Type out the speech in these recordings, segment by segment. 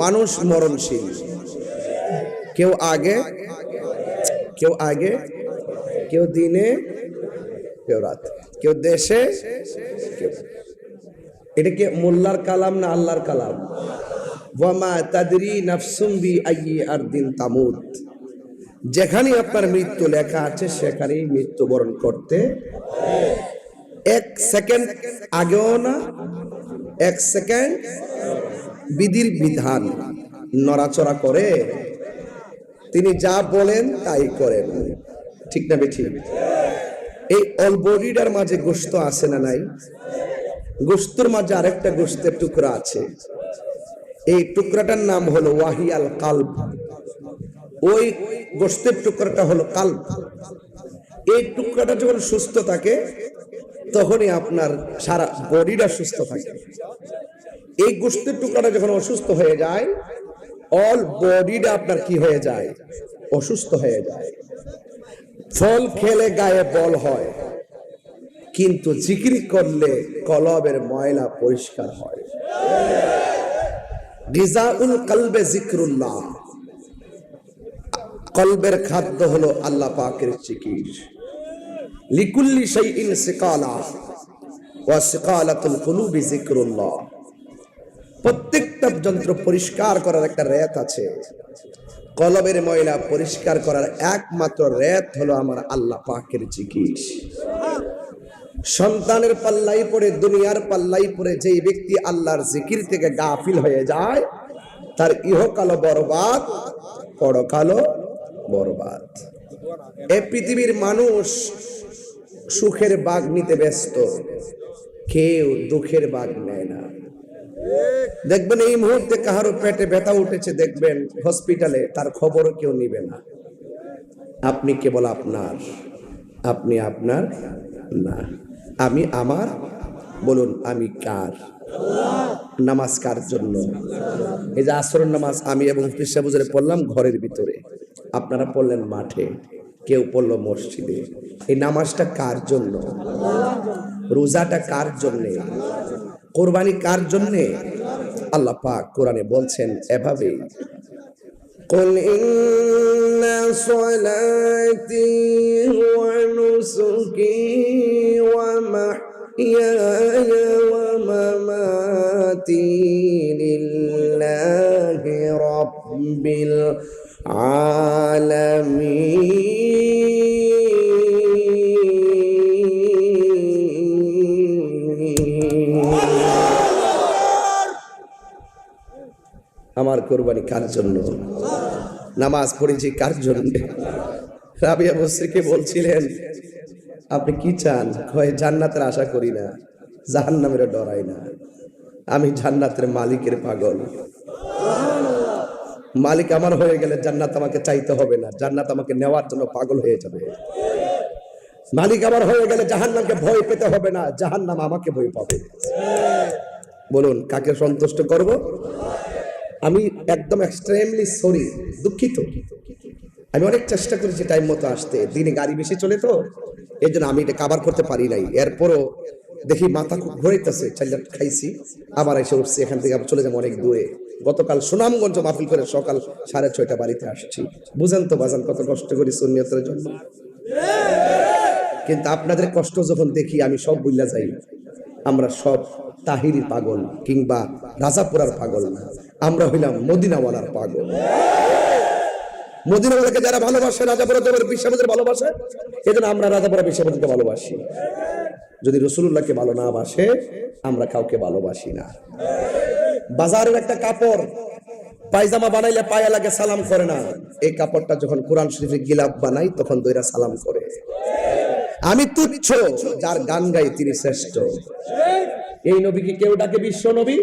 মানুষ মরণশীল, কেউ আগে কেউ দিনে, কেউ রাতে, কেউ দেশে, এটা কি মোল্লার কালাম না আল্লাহর কালাম? ওয়ামা তাদরি নাফসুম বিআইয়ি আরদিন তামুত। যেখানে আপনার মৃত্যু লেখা আছে সেখানেই মৃত্যুবরণ করতে, এক সেকেন্ড আগেও না, এক সেকেন্ড বিধির বিধান নড়াচড়া করে তিনি যা বলেন তাই করেন, ঠিক না বেঠিক? এই অল বডিটার মাঝে গোশত আছে না নাই? গোশতের মাঝে আরেকটা গোশতের টুকরা আছে, এই টুকরাটার নাম হলো ওয়াহিয়াল কালব। ওই গোশতের টুকরাটা হলো কালব। এই টুকরাটা যখন সুস্থ থাকে তখনই আপনার সারা বডিটা সুস্থ থাকে। এই গোশতের টুকরাটা যখন অসুস্থ হয়ে যায়, অল বডিটা আপনার কি হয়ে যায়? অসুস্থ হয়ে যায়। ফল খেলে গায়ে বল হয়, কিন্তু জিকির করলে কলবের ময়লা পরিষ্কার হয়। গিজাউল কলবে জিক্রুল্লাহ, কলবের খাদ্য হলো আল্লাহ পাকের জিকির। লিকুল্লি শাইইন সিকালা ওয়া সিকালাতুল কুলুবি জিক্রুল্লাহ। প্রত্যেকটা যন্ত্র পরিষ্কার করার একটা রেত আছে, কলবের ময়লা পরিষ্কার করার একমাত্র রেত হলো আমার আল্লাহ পাকের জিকির। সন্তানের পাল্লাই পড়ে, দুনিয়ার পাল্লাই পড়ে যেই ব্যক্তি আল্লাহর জিকির থেকে গাফিল হয়ে যায়, তার ইহকালও বরবাদ, পরকালও বরবাদ। এই পৃথিবীর মানুষ সুখের বাগ নিতে ব্যস্ত, কেউ দুঃখের বাগ নেয় না। দেখবেন এই মুহূর্তে কাহারো পেটে ব্যথা উঠেছে, দেখবেন হসপিটালে, তার খবরও কেউ নিবে না। আপনি কেবল আপনার, আপনি আপনার না, আমি আমার। বলুন আমি কার? নামাজ কার জন্য? এই যে আসরের নামাজ আমি এবং পিসা বুজুরে পড়লাম ঘরের ভিতরে, আপনারা পড়লেন মাঠে, কেউ পড়লো মসজিদে। এই নামাজটা কার জন্য? রোজাটা কার জন্যে? কোরবানি কার জন্যে? আল্লাহ পাক কোরআনে বলছেন এভাবে, কুল ইন্না সলাতি ওয়া নুসুকি ওয়া মাহইয়ায়া ওয়া মামাতি লিল্লাহি রাব্বিল আলামিন। আমার কোরবানি কার জন্য? নামাজ পড়েছি কার জন্য? রাবিয়া বসরিকে বলছিলেন আপনি কি চান? কয় জান্নাতের আশা করি না, জাহান্নামের ডরাই না, আমি জান্নাতের মালিকের পাগল। মালিক আমার হয়ে গেলে জান্নাত আমাকে চাইতে হবে না, জান্নাত আমাকে নেওয়ার জন্য পাগল হয়ে যাবে। মালিক আমার হয়ে গেলে জাহান্নামকে ভয় পেতে হবে না, জাহান্নাম আমাকে ভয় পাবে। বলুন কাকে সন্তুষ্ট করব? আমি একদম এক্সট্রিমলি সরি, দুঃখিত। আমি অনেক চেষ্টা করেছি টাইম মতো আসতে, দিনে গাড়ি বেশি চলে তো, এই জন্য আমি এটা কভার করতে পারি নাই। এরপরও দেখি মাথা খুব ঘুরাইতেছে, চাইলে খাইছি, আবার এসে উঠছি, এখান থেকে আবার চলে যাবো অনেক দূরে। গতকাল সুনামগঞ্জ মাহফিল করে সকাল 6:30 বাড়িতে আসছি। বুঝেন তো বাজান কত কষ্ট করি সুন্নিয়তের জন্য। কিন্তু আপনাদের কষ্ট যখন দেখি আমি সব ভুলে যাই। আমরা সব তাহিরি পাগল কিংবা রাজাপুরার পাগল না, আমরা হইলাম মদিনাওয়ালার পাগল। মদিনাওয়ালাকে যারা ভালোবাসে, রাজাপুরা বিশ্ববাসীর ভালোবাসে, এজন্য আমরা রাজাপুরা বিশ্ববাসীকে ভালোবাসি। যদি রাসূলুল্লাহকে ভালো না বাসে, আমরা কাউকে ভালোবাসি না। বাজারের একটা কাপড় পায়জামা বানাইলে পায়ে লাগে, সালাম করে না। এই কাপড়টা যখন কোরআন শরীফে গিলাফ বানাই তখন দইরা সালাম করে। আমি তুচ্ছ, যার গান গাই তিনি শ্রেষ্ঠ। এই নবীকে কেউ ডাকে বিশ্ব নবী,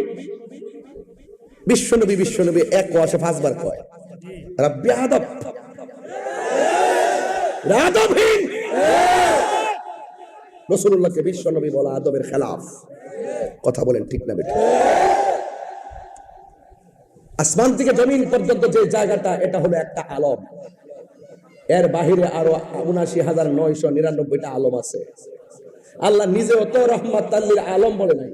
বিশ্ব নবী, বিশ্ব নবী এক ওয়াসে 5 বার কয়। রাব্বি আদব, রাদবহীন। রাসূলুল্লাহকে বিশ্ব নবী বলা আদবের খেলাফ। কথা বলেন ঠিক না বেঠিক? আসমান থেকে জমিন পর্যন্ত যে জায়গাটা, এটা হলো একটা আলম। এর বাহিরে আরো ৭৯,৯৯৯টা আলম আছে। আল্লাহ নিজেও তো রহমাতাল লিল আলম বলে নাই,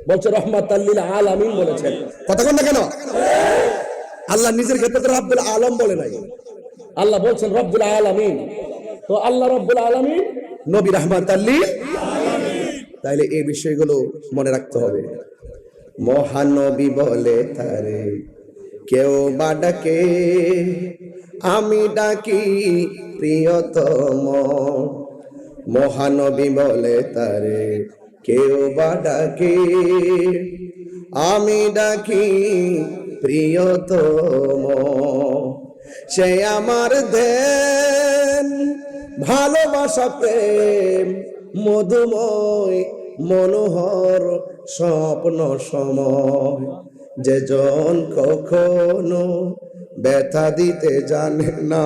বলছে রহমাতাল লিল আলামিন বলেছেন। কথা বল না কেন? আল্লাহ নিজের ক্ষেত্রে রব্বুল আলম বলে নাই, আল্লাহ বলছেন রব্বুল আলামিন। তো আল্লাহ রব্বুল আলামিন, নবী রহমাতাল লিল আলামিন। তাইলে এই বিষয়গুলো মনে রাখতে হবে। মহানবী বলে তারে কেউ বা ডাকে, আমি ডাকি প্রিয়তম। মহানবী বলে তারে কেউ বা ডাকে, আমি ডাকি প্রিয়তম। সে আমার দেন ভালোবাসা প্রেম মধুময় মনোহর স্বপ্ন সময়। যে জন কখনো ব্যথা দিতে জানে না,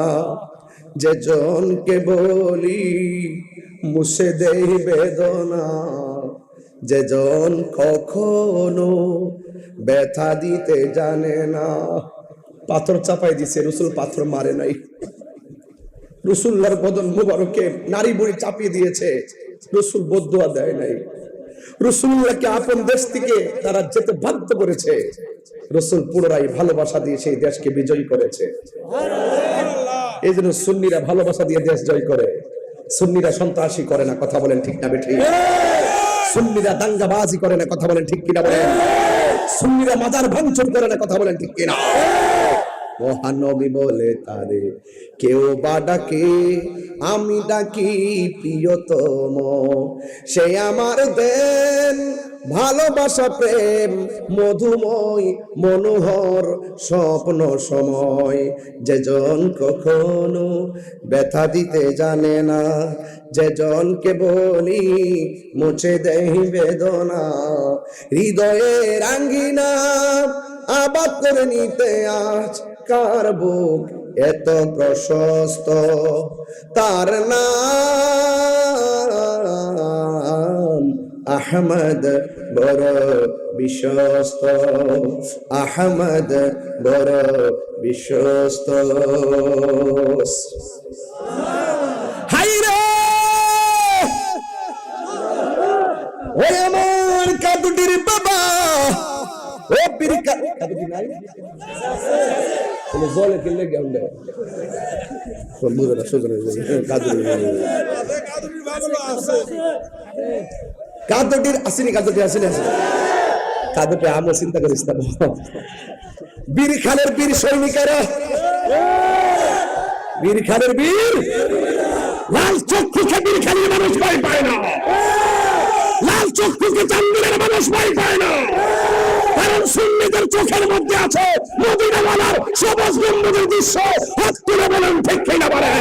যে জনকে বলি মুছে দেই বেদনা। যে জন কখনো ব্যথা দিতে জানে না। পাথর চাপাই দিছে, রসুল পাথর মারে নাই। রসুল্লাহর বদন মুবারকে নারী বুড়ি চাপিয়ে দিয়েছে, রসুল বদদুয়া দেয় নাই। রসুল্লাহকে আপন দেশ থেকে তারা যেতে বাধ্য করেছে, রসুল পুনরায় ভালোবাসা দিয়ে সেই দেশকে বিজয়ী করেছে। এই জন্য সুন্নিরা ভালোবাসা দিয়ে দেশ জয় করে, সুন্নিরা সন্ত্রাসী করে না। কথা বলেন ঠিক না বেঠিক? সুন্নিরা দাঙ্গাবাজি করে না। কথা বলেন ঠিক কিনা বলেন? সুন্নিরা মাজার ভাঙচুর করে না। কথা বলেন ঠিক কিনা? মহানবী বলে তারে কেউ বা ডাকে, আমি ডাকি প্রিয়তম। সে আমার দেন ভালোবাসা প্রেম মধুময় মনোহর স্বপ্ন সময়। যে জন কখনো ব্যথা দিতে জানে না, যে জনকে বলি মুছে দেই বেদনা। হৃদয়ের আঙ্গিনা আবাদ করে নিতে আজ কার বুক এত প্রশস্ত, তার নাম আহমদ বড় বিশ্বস্ত। আহমদ বড় বিশ্বস্ত। হাইরে ওই আমার কাদুটির বাবা, ও পিরিকা কাদুটি নাই জলে কিনলে গেলে কাদুটির আসেনি, কাদুটি আসেনি, কাদুটি আমরা চিন্তা করিস না। বীর খানের বীর সৈনিকেরা, বীর খানের বীর, লাল চক্ষুকে বীর খানের মানুষ ভয় পায় না, লাল চক্ষুকে চান্দিলের মানুষ ভয় পায় না। কারণ সুন্নিদের চোখের মধ্যে আছে মদিনাওয়ালার সবুজ গম্বুজের দৃশ্য। হাত তুলে বলেন ঠিক কিনা বলেন?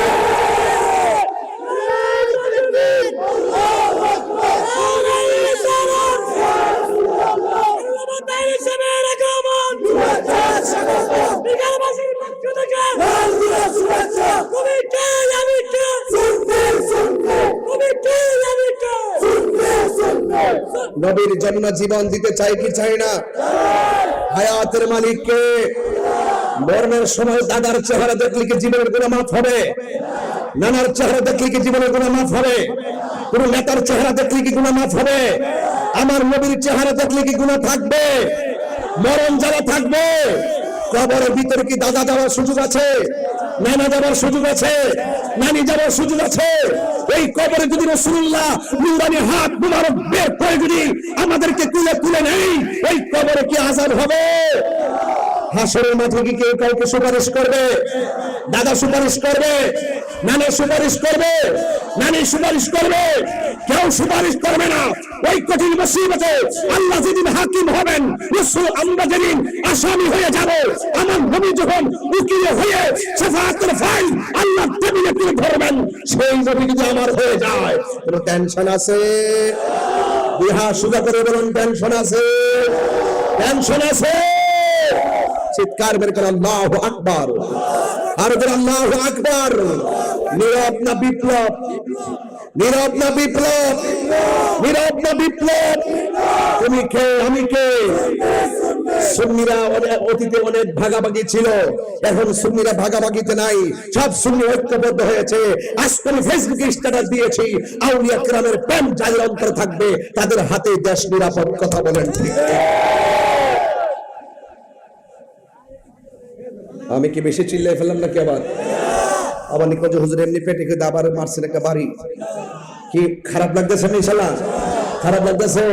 নবীর জন্য জীবন দিতে চাই কি চাই না? হায়াতের মালিককে। মরণের সময় দাদার চেহারা দেখলে কি জীবনের গুনাহ মাফ হবে? নানার চেহারা দেখলে কি জীবনের গুনাহ মাফ হবে? কোন নেতার চেহারা দেখলে কি গুনাহ মাফ হবে? আমার নবীর চেহারা দেখলে কি গুনাহ থাকবে? মরণ যারা থাকবে, কবরের ভিতরে কি দাদা যাওয়ার সুযোগ আছে? নানা যাবার সুযোগ আছে? নানি যাবার সুযোগ আছে? এই কবরে যদি রাসূলুল্লাহ নূরানি হাত মুবারক বের করে যদি আমাদেরকে তুলে নেই, এই কবরে কি আযাব হবে? হাসরের মাঠে কি কেউ কাউকে সুপারিশ করবে? দাদা সুপারিশ করবে? নানা সুপারিশ করবে? নানি সুপারিশ করবে? কেউ সুপারিশ করবে না। ওই কঠিন মুসিবতে আল্লাহ যেদিন হাকিম হবেন, রাসূল আমরা যেদিন আসামি হয়ে যাব, আমার নবী যখন উকিল হয়ে শাফাআতের ফাইল আল্লাহ টেবিলে তুলে ধরবেন, সেই নবী যদি আমার হয়ে যায়, কোনো টেনশন আছে? বিহা সুজা করে বলুন টেনশন আছে? টেনশন আছে? চিৎকার বের করে আল্লাহু আকবার, আর বলেন আল্লাহু আকবার। নীরব না বিপ্লব? নীরব না বিপ্লব? নীরব না বিপ্লব? তুমি কে, আমি কে? সুন্নিরা অতীতে অনেক ভাগাভাগি ছিল, এখন সুন্নিরা ভাগাভাগিতে নাই, সব সুন্নি ঐক্যবদ্ধ হয়েছে। আজকে আমি ফেসবুকে স্ট্যাটাস দিয়েছি, আউলিয়া কেরামের প্রেম যাদের অন্তরে থাকবে তাদের হাতে দেশ নিরাপদ। কথা বলেন ঠিক? আমি কি বেশি চিল্লাই ফেললাম নাকি? আবার নিকজ হুজুর এমনি পেটে খেতে আবার মারছেন একটা বাড়ি। কি খারাপ লাগতেছে? ইনশাআল্লাহ খারাপ লাগতেছে?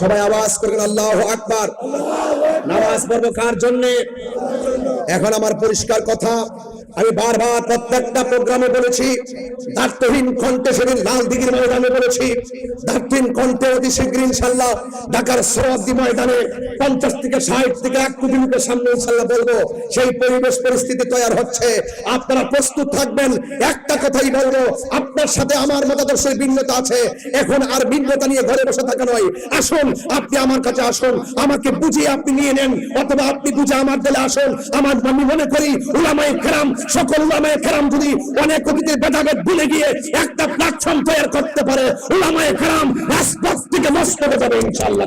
সবাই আওয়াজ করবেন আল্লাহু আকবার। নামাজ পড়বো কার জন্য? এখন আমার পরিষ্কার কথা, আমি বারবার প্রত্যেকটা প্রোগ্রামে বলেছি, দার্থহীন কণ্ঠে সেদিন লালদিঘির ময়দানে বলেছি, দার্থহীন কণ্ঠে অতি শীঘ্র ইনশাআল্লাহ ঢাকার সোহরাওয়ার্দী ময়দানে 50 থেকে 60 থেকে 1 কোটি লোকের সামনে ইনশাআল্লাহ বলবো। সেই পরিবেশ পরিস্থিতি তৈরি হচ্ছে, আপনারা প্রস্তুত থাকবেন। একটা কথাই বলবো, আপনার সাথে আমার মতাদর্শের ভিন্নতা আছে, এখন আর ভিন্নতা নিয়ে ঘরে বসে থাকা নয়। আসুন, আপনি আমার কাছে আসুন, আমাকে বুঝিয়ে আপনি নিয়ে নেন, অথবা আপনি বুঝে আমার দলে আসুন। আমার আমি মনে করি উলামায়ে কেরাম, সকল উলামায়ে কেরাম যদি অনেক অতীতের ভেদাভেদ ভুলে গিয়ে একটা প্ল্যাটফর্ম তৈরি করতে পারে, উলামায়ে কেরাম রাজপথ থেকে নষ্ট হয়ে যাবে ইনশাআল্লাহ।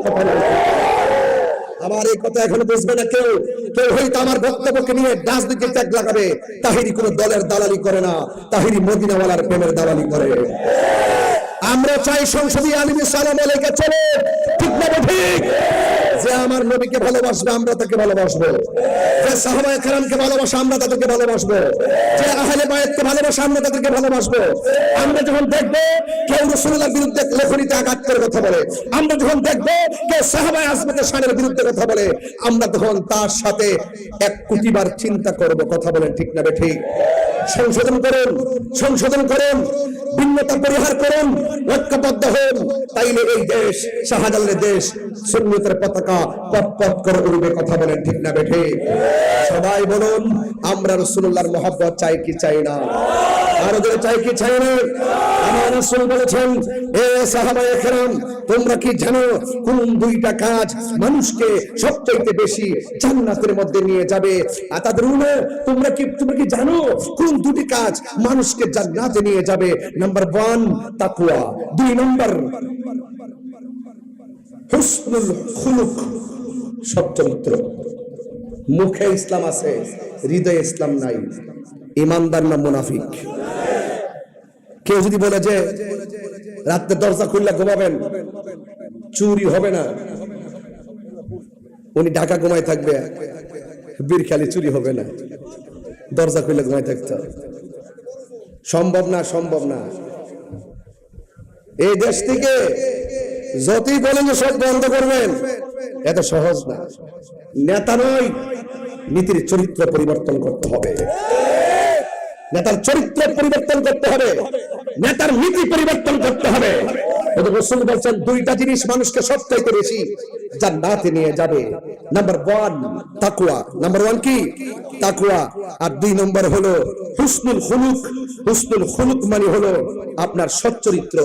আমার এই কথা এখনো বুঝবে না কেউ। কেউ হয়তো আমার বক্তব্যকে নিয়ে রাজনীতির ট্যাগ লাগাবে। তাহিরি কোন দলের দালালি করে না, তাহিরি মদিনাওয়ালার প্রেমের দালালি করে। আমরা চাই সংসদীয় আলিমে সালাম আলাইকে চলে, ঠিক না ঠিক? যে আমার নবীকে ভালোবাসবে আমরা তাকে ভালোবাসবো, যে সাহাবায়ে কেরামকে ভালোবাসে আমরা তাদেরকে ভালোবাসবো, যে আহলে বায়াতকে ভালোবাসে আমরা তাদেরকে ভালোবাসবো। আমরা যখন দেখবো কেউ রাসূলুল্লাহর বিরুদ্ধে লেখনীতে আঘাত করে কথা বলে, আমরা যখন দেখবো কেউ সাহাবায়ে আজমতের শানের বিরুদ্ধে কথা বলে, আমরা তখন তার সাথে 1 কোটি বার চিন্তা করব। কথা বলেন ঠিক না ঠিক? সংশোধন করুন, সংশোধন করুন, ভিন্নতা পরিহার করুন, ঐক্যবদ্ধ হন, তাইলে এই দেশ শাহজালালের দেশ, সুন্নতের পতাকা পথ পথ করে উড়বে। কথা বলেন ঠিক না বেঠে? সবাই বলুন, আমরা রাসূলুল্লাহর মহব্বত চাই কি চাই না? আরো জোরে চাই কি চাই না? আমার রাসূল বলেছেন, এ সাহাবায়ে কেরাম, তোমরা কি জানো কোন 2টা কাজ মানুষকে সবচেয়ে বেশি জান্নাতের মধ্যে নিয়ে যাবে? আতাদরুনা, তোমরা কি জানো কোন 2টি কাজ মানুষকে জান্নাতে নিয়ে যাবে? নাম্বার 1 তাকওয়া, 2 নম্বর হুসনুল খুলুক, সচ্চরিত্র। মুখে ইসলাম আছে, হৃদয়ে ইসলাম নাই। ইমানদার না মুনাফিক? কেউ যদি বলে যে রাতে দরজা খুললে ঘুমাবেন, চুরি হবে না, উনি ঢাকা ঘুমায় থাকবে, বীরখালি চুরি হবে না, দরজা খুললে ঘুমায় থাকতে সম্ভব না, সম্ভব না। এই দেশ থেকে যতই বলেন যে সব বন্ধ করবেন, এত সহজ না। নেতা নয়, নীতির চরিত্র পরিবর্তন করতে হবে। নেতার চরিত্র পরিবর্তন করতে হবে, নেতার নীতি পরিবর্তন করতে হবে। রাসূল বলেন 2টা জিনিস মানুষকে সবচেয়ে বেশি জান্নাতে নিয়ে যাবে। নাম্বার 1 তাকওয়া। নাম্বার 1 কি? তাকওয়া। আর 2 নম্বর হলো হুসনুল খুলুক। হুসনুল খুলুক মানে হলো আপনার সচ্চরিত্র।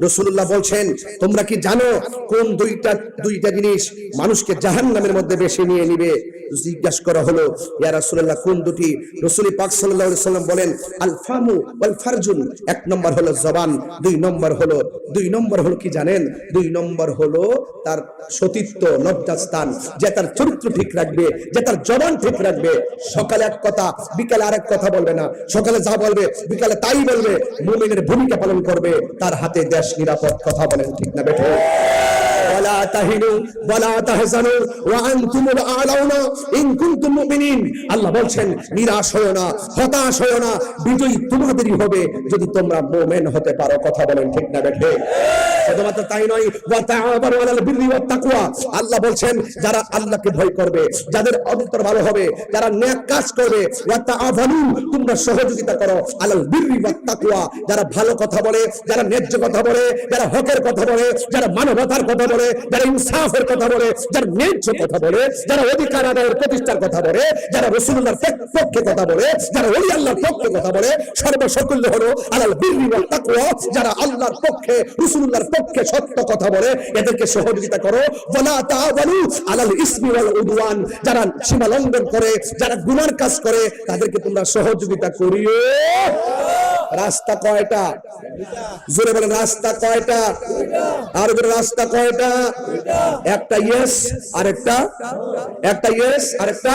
রাসূলুল্লাহ বলছেন, তোমরা কি জানো কোন 2টা জিনিস মানুষকে জাহান্নামের মধ্যে বেশি নিয়ে নিবে? জিজ্ঞাসা করা হলো, ইয়া রাসূলুল্লাহ কোন 2টি? রাসূল পাক সাল্লাল্লাহু আলাইহি সাল্লাম বলেন, আল ফামু ওয়াল ফারজুন। 1 নম্বর হলো জবান, 2 নম্বর হলো কি জানেন? 2 নম্বর হলো তার সতীত্ব, লজ্জাস্থান। যে তার চরিত্র ঠিক রাখবে, যে তার জবান ঠিক রাখবে, সকালে এক কথা বিকালে আরেক কথা বলবে না, সকালে যা বলবে বিকালে তাই বলবে, মুমিনের ভূমিকা পালন করবে, তার হাতে দেশ নিরাপদ। কথা বলেন ঠিক না বেঠে? ওয়ালা তাহিনু ওয়ালা তাহজানু ওয়া আনতুমুল আ'লাউনা ইন কুনতুম মুমিনিন। আল্লাহ বলছেন, নিরাশ হয়ো না, হতাশ হয়ো না, বিজয়ী তোমাদেরই হবে যদি তোমরা মুমিন হতে পারো। কথা বলেন ঠিক না বেঠে? শুধুমাত্র তাই নয়, ওয়া তাআবানু আলাল বিররি ওয়াত তাকওয়া। আল্লাহ বলছেন, যারা আল্লাহকে ভয় করবে, যাদের অন্তর ভালো হবে, যারা নেক কাজ করবে, ওয়া তাআবানু, তোমরা সহযোগিতা করো, আলাল বিররি ওয়াত তাকওয়া, যারা ভালো কথা বলে, যারা ন্যায্য কথা বলে, যারা হকের কথা বলে, যারা মানবতার কথা বলে, যারা ইনসাফের কথা বলে, যারা ন্যায্য কথা বলে, যারা অধিকার আদায়ের প্রতিষ্ঠার কথা বলে, যারা রাসূলুল্লাহর পক্ষে কথা বলে, যারা ওলি আল্লাহর পক্ষে কথা বলে, সর্বসকল হলো আলাল বিররি ওয়াত তাকওয়া। যারা আল্লাহর পক্ষে, রাসূলুল্লাহর পক্ষে সত্য কথা বলে, এদেরকে সহযোগিতা করো। ওয়ালা তাআবানু আলাল ইসমি ওয়াল উদওয়ান, যারা সীমা লঙ্ঘন করে, যারা গুনার কাজ করে, তাদেরকে তোমরা সহযোগিতা করিও রাস্তা কয়টা? জোরে বলেন রাস্তা কয়টা? আর রাস্তা কয়টা? একটা ইয়েস আর একটা ইয়েস আর একটা।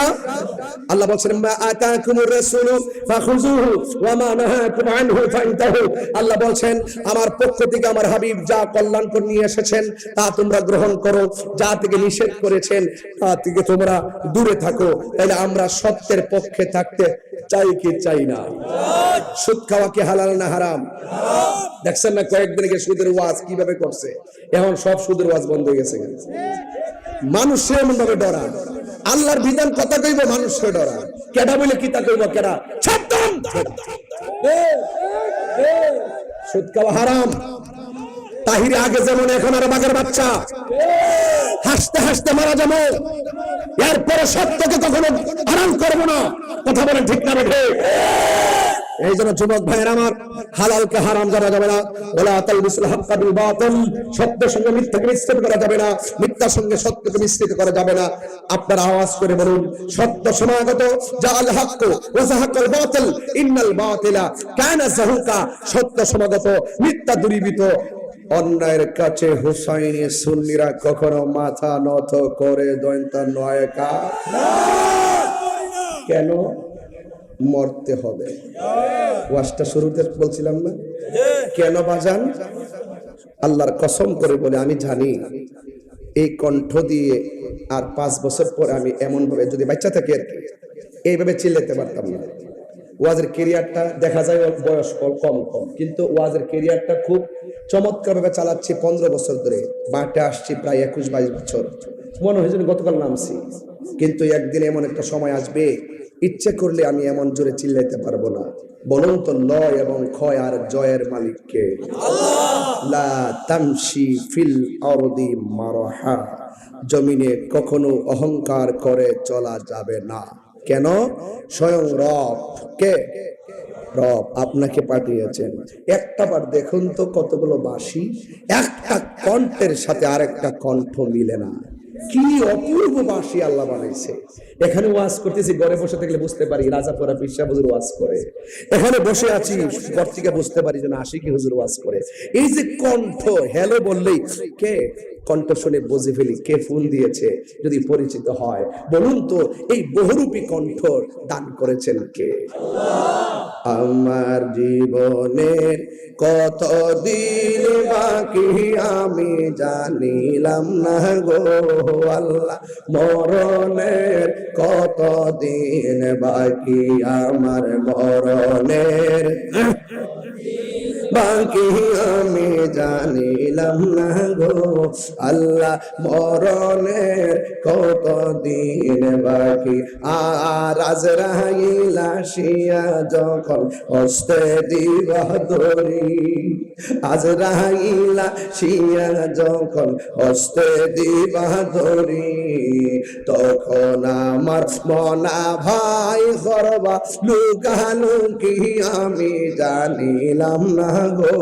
আল্লাহ বলছেন মা আতাকুমুর রাসূলু ফাখুযুহু ওয়া মা নাহাকুম আনহু ফান্তাহু। আল্লাহ বলছেন আমার পক্ষ থেকে আমার হাবিব যা কল্যাণকর নিয়ে এসেছেন তা তোমরা গ্রহণ করো, যা থেকে নিষেধ করেছেন তা থেকে তোমরা দূরে থাকো। তাহলে আমরা সত্যের পক্ষে থাকতে চাই কি চাই না? সুদ খাওয়া কি হালাল না হারাম? দেখছেন না কয়েকদিন আগে সুদের ওয়াজ কিভাবে করছে, এখন সব সুদের ওয়াজ বন্ধ হয়ে গেছে। মানুষ এমন ভাবে ডরা, আল্লাহর বিধান কথা কইব মানুষকে ডরা, কেডা বলে কিতা কইব কেডা ছাড়তাম। সুদ খাওয়া হারাম। তাহিরে আগে যেমন এখন আর বাঘের বাচ্চা, হাসতে হাসতে মারা যাবো, এরপরে সত্যকে কখনো হারাম করবো না। কথা বলেন ঠিক না বেঠে? এই জন্য যুবক ভাইয়ের আমার, হালালকে হারাম জানা যাবে না। ওয়ালা তালবিসুল হাক্কা বিল বাতিল, সত্যের সঙ্গে মিথ্যাকে মিশ্রিত করা যাবে না, মিথ্যার সঙ্গে সত্যকে মিশ্রিত করা যাবে না। আপনারা আওয়াজ করে বলুন সত্য সমাগত, জাআল হাক্কু ওয়া যাহাকাল বাতিল ইন্নাল বাতিলা কানা যাহুকা। সত্য সমাগত, মিথ্যা দূরীভূত। অন্যায়ের কাছে হুসাইনি সুন্নিরা কখনো মাথা নত করে দৈন্তা নয় কা। কেন? মরতে হবে। ওয়াজটা শুরুতে বলছিলাম না কেন বাজান? আল্লাহর কসম করে বলে আমি জানি এই কণ্ঠ দিয়ে আর 5 বছর পরে আমি এমন ভাবে যদি বাচ্চা থাকি আর কি এইভাবে চিল্লাতে পারতাম না। ওয়াজের ক্যারিয়ারটা দেখা যায় বয়স কম, কিন্তু ওয়াজের ক্যারিয়ারটা খুব চমৎকার ভাবে চালাচ্ছি 15 বছর ধরে। মাঠে আসছি প্রায় 21-22 বছর। মনে হয় যেন গতকাল নামছি, কিন্তু একদিন এমন একটা সময় আসবে ইচ্ছে করলে আমি এমন জোরে চিল্লাইতে পারবো না। বলুন তো লয় এবং ক্ষয় আর জয়ের মালিক কে? আল্লাহ। লা তামশি ফিল আরদি মারহা, জমিনে কখনো অহংকার করে চলা যাবে না। কেন? স্বয়ং রব কে? রব আপনাকে পাঠিয়েছেন। একটা বার দেখুন তো কতগুলো বাঁশি একটা কণ্ঠের সাথে আরেকটা কণ্ঠ মিলে না। কি অপূর্ব বাঁশি আল্লাহ বানাইছে। এখানে ওয়াজ করতেছি, ঘরে বসে থাকলে বুঝতে পারি রাজাপুরা পীর সাহেব হুজুর ওয়াজ করে। এখানে বসে আছি, ঘর থেকে বুঝতে পারি যে আশিকি হুজুর ওয়াজ করে। এই যে কণ্ঠ, হ্যালো বললেই কে কণ্ঠ শুনে বুঝে ফেলি কে ফোন দিয়েছে। যদি পরিচিত হয় বলুন তো এই বহুরূপী কণ্ঠ দান করেছেন কে? আমার জীবনের কত দিন বাকি আমি জানিলাম না গো আল্লাহ, মরণের কত দিন বাকি আমার মরণের বাকি আমি জানিলাম না গো আল্লাহ, মরণের কত দিন বাকি। আর আজরাইল আসিয়া যখন হস্তে দিবা ধরি, আজরাইল আসিয়া যখন হস্তে দিবা ধরি, তখন আমার মনা ভাই করবা লুকালুকি আমি জানিলাম না গো